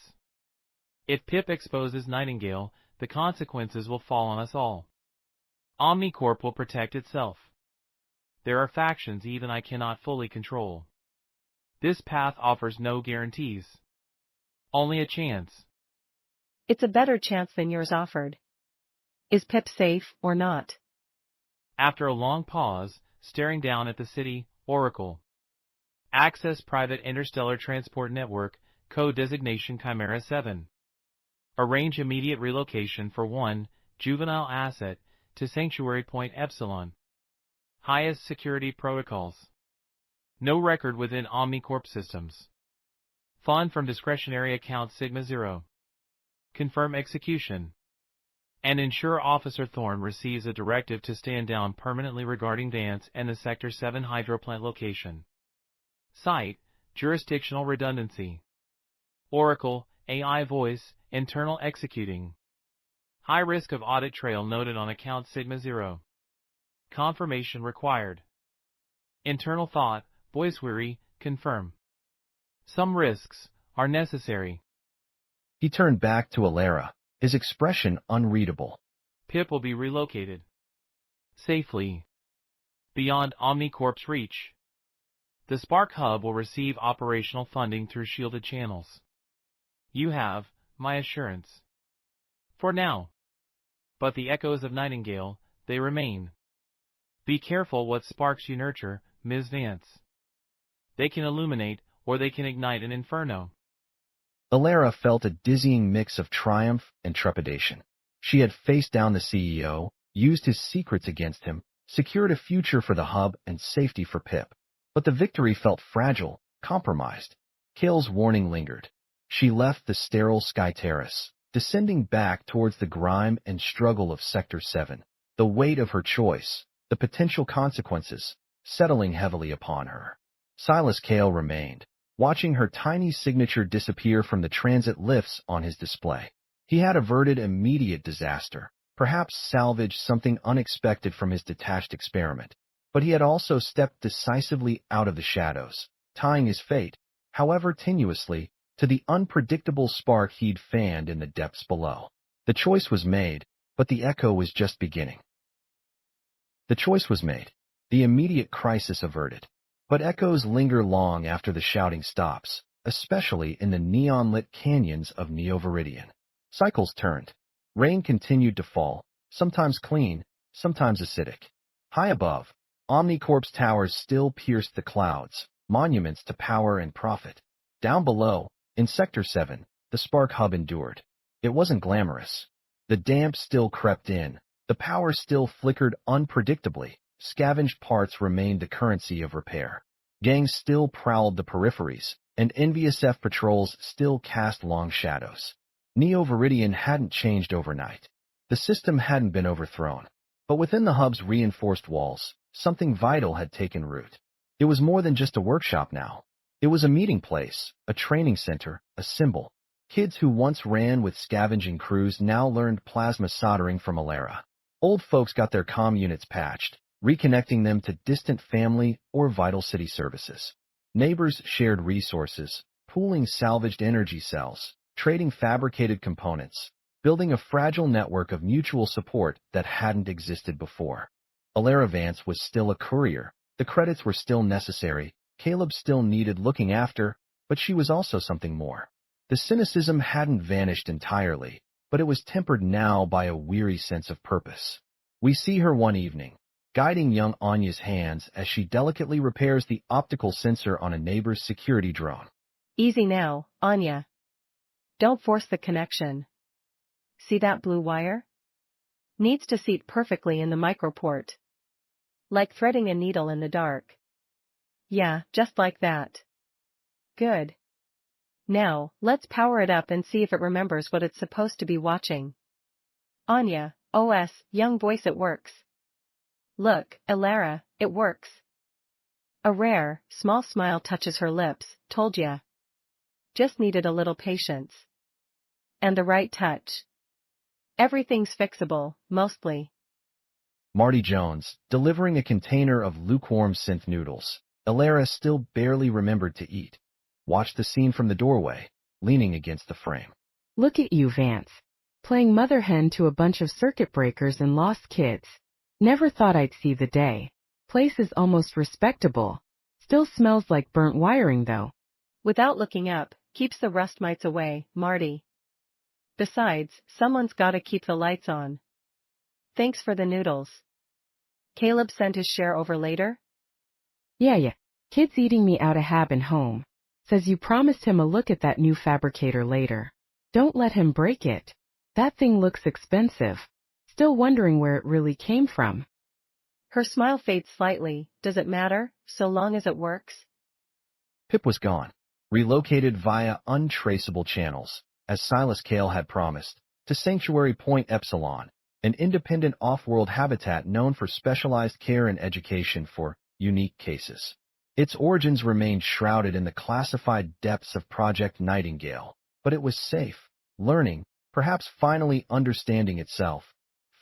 If Pip exposes Nightingale, the consequences will fall on us all. Omnicorp will protect itself. There are factions even I cannot fully control. This path offers no guarantees. Only a chance. It's a better chance than yours offered. Is Pip safe or not? After a long pause, staring down at the city, Oracle. Access Private Interstellar Transport Network, Code Designation Chimera 7. Arrange immediate relocation for 1 juvenile asset to Sanctuary Point Epsilon. Highest security protocols. No record within Omnicorp systems. Fund from discretionary account Sigma 0. Confirm execution. And ensure Officer Thorne receives a directive to stand down permanently regarding Vance and the Sector 7 hydroplant location. Site, jurisdictional redundancy. Oracle, AI voice, internal executing. High risk of audit trail noted on account Sigma 0. Confirmation required. Internal thought, voice weary, confirm. Some risks are necessary. He turned back to Elara, his expression unreadable. Pip will be relocated. Safely. Beyond OmniCorp's reach. The Spark Hub will receive operational funding through shielded channels. You have my assurance. For now. But the echoes of Nightingale, they remain. Be careful what sparks you nurture, Ms. Vance. They can illuminate, or they can ignite an inferno. Elara felt a dizzying mix of triumph and trepidation. She had faced down the CEO, used his secrets against him, secured a future for the hub and safety for Pip. But the victory felt fragile, compromised. Kale's warning lingered. She left the sterile Sky Terrace, descending back towards the grime and struggle of Sector 7, the weight of her choice, the potential consequences, settling heavily upon her. Silas Kale remained, watching her tiny signature disappear from the transit lifts on his display. He had averted immediate disaster, perhaps salvaged something unexpected from his detached experiment, but he had also stepped decisively out of the shadows, tying his fate, however tenuously, to the unpredictable spark he'd fanned in the depths below. The choice was made, but the echo was just beginning. The choice was made, the immediate crisis averted, but echoes linger long after the shouting stops, especially in the neon-lit canyons of Neo-Veridian. Cycles turned. Rain continued to fall, sometimes clean, sometimes acidic. High above, OmniCorp's towers still pierced the clouds, monuments to power and profit. Down below, in Sector 7, the Spark Hub endured. It wasn't glamorous. The damp still crept in, the power still flickered unpredictably, scavenged parts remained the currency of repair. Gangs still prowled the peripheries, and envious F patrols still cast long shadows. Neo-Veridian hadn't changed overnight. The system hadn't been overthrown. But within the hub's reinforced walls, something vital had taken root. It was more than just a workshop now. It was a meeting place, a training center, a symbol. Kids who once ran with scavenging crews now learned plasma soldering from Elara. Old folks got their comm units patched, reconnecting them to distant family or vital city services. Neighbors shared resources, pooling salvaged energy cells, trading fabricated components, building a fragile network of mutual support that hadn't existed before. Elara Vance was still a courier. The credits were still necessary. Caleb still needed looking after, but she was also something more. The cynicism hadn't vanished entirely, but it was tempered now by a weary sense of purpose. We see her one evening, guiding young Anya's hands as she delicately repairs the optical sensor on a neighbor's security drone. Easy now, Anya. Don't force the connection. See that blue wire? Needs to seat perfectly in the microport. Like threading a needle in the dark. Yeah, just like that. Good. Now, let's power it up and see if it remembers what it's supposed to be watching. Anya, OS, young voice, it works. Look, Elara, it works. A rare, small smile touches her lips, told ya. Just needed a little patience. And the right touch. Everything's fixable, mostly. Marty Jones, delivering a container of lukewarm synth noodles. Elara still barely remembered to eat. Watched the scene from the doorway, leaning against the frame. Look at you, Vance. Playing mother hen to a bunch of circuit breakers and lost kids. Never thought I'd see the day. Place is almost respectable. Still smells like burnt wiring, though. Without looking up, keeps the rust mites away, Marty. Besides, someone's gotta keep the lights on. Thanks for the noodles. Caleb sent his share over later? Yeah. Kid's eating me out of habit home. Says you promised him a look at that new fabricator later. Don't let him break it. That thing looks expensive. Still wondering where it really came from. Her smile fades slightly. Does it matter, so long as it works? Pip was gone, relocated via untraceable channels, as Silas Kale had promised, to Sanctuary Point Epsilon, an independent off-world habitat known for specialized care and education for unique cases. Its origins remained shrouded in the classified depths of Project Nightingale, but it was safe, learning, perhaps finally understanding itself,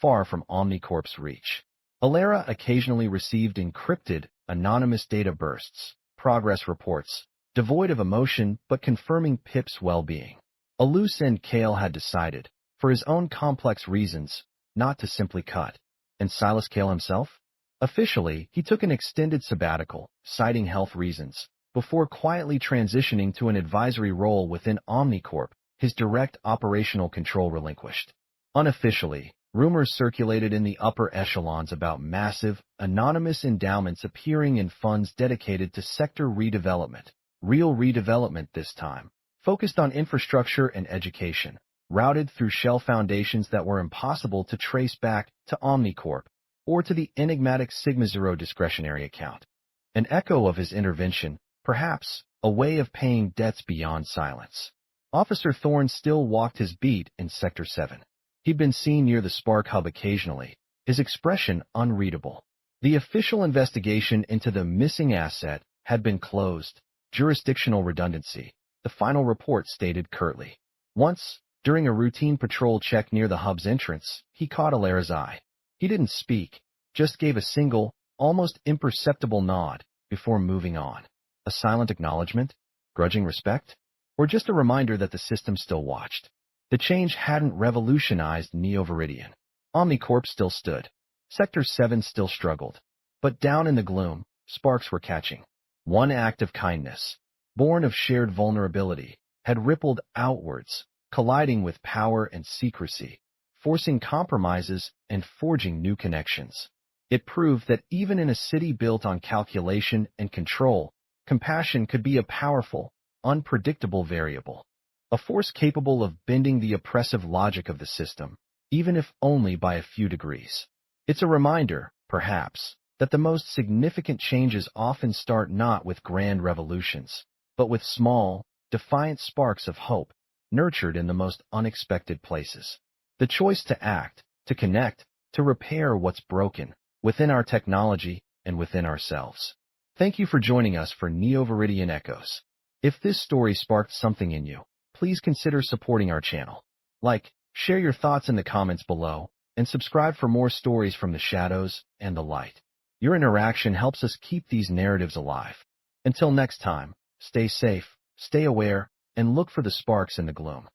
far from OmniCorp's reach. Elara occasionally received encrypted, anonymous data bursts, progress reports, devoid of emotion but confirming Pip's well-being. A loose end Kale had decided, for his own complex reasons, not to simply cut. And Silas Kale himself? Officially, he took an extended sabbatical, citing health reasons, before quietly transitioning to an advisory role within OmniCorp, his direct operational control relinquished. Unofficially, rumors circulated in the upper echelons about massive, anonymous endowments appearing in funds dedicated to sector redevelopment, real redevelopment this time, focused on infrastructure and education, routed through shell foundations that were impossible to trace back to OmniCorp or to the enigmatic Sigma Zero discretionary account. An echo of his intervention, perhaps a way of paying debts beyond silence. Officer Thorne still walked his beat in Sector 7. He'd been seen near the Spark Hub occasionally, his expression unreadable. The official investigation into the missing asset had been closed. Jurisdictional redundancy, the final report stated curtly. Once, during a routine patrol check near the hub's entrance, he caught Elara's eye. He didn't speak, just gave a single, almost imperceptible nod before moving on. A silent acknowledgement? Grudging respect? Or just a reminder that the system still watched? The change hadn't revolutionized Neo-Veridian. OmniCorp still stood. Sector 7 still struggled. But down in the gloom, sparks were catching. One act of kindness, born of shared vulnerability, had rippled outwards, colliding with power and secrecy, forcing compromises and forging new connections. It proved that even in a city built on calculation and control, compassion could be a powerful, unpredictable variable. A force capable of bending the oppressive logic of the system, even if only by a few degrees. It's a reminder, perhaps, that the most significant changes often start not with grand revolutions, but with small, defiant sparks of hope, nurtured in the most unexpected places. The choice to act, to connect, to repair what's broken, within our technology and within ourselves. Thank you for joining us for Neo-Veridian Echoes. If this story sparked something in you, please consider supporting our channel. Like, share your thoughts in the comments below, and subscribe for more stories from the shadows and the light. Your interaction helps us keep these narratives alive. Until next time, stay safe, stay aware, and look for the sparks in the gloom.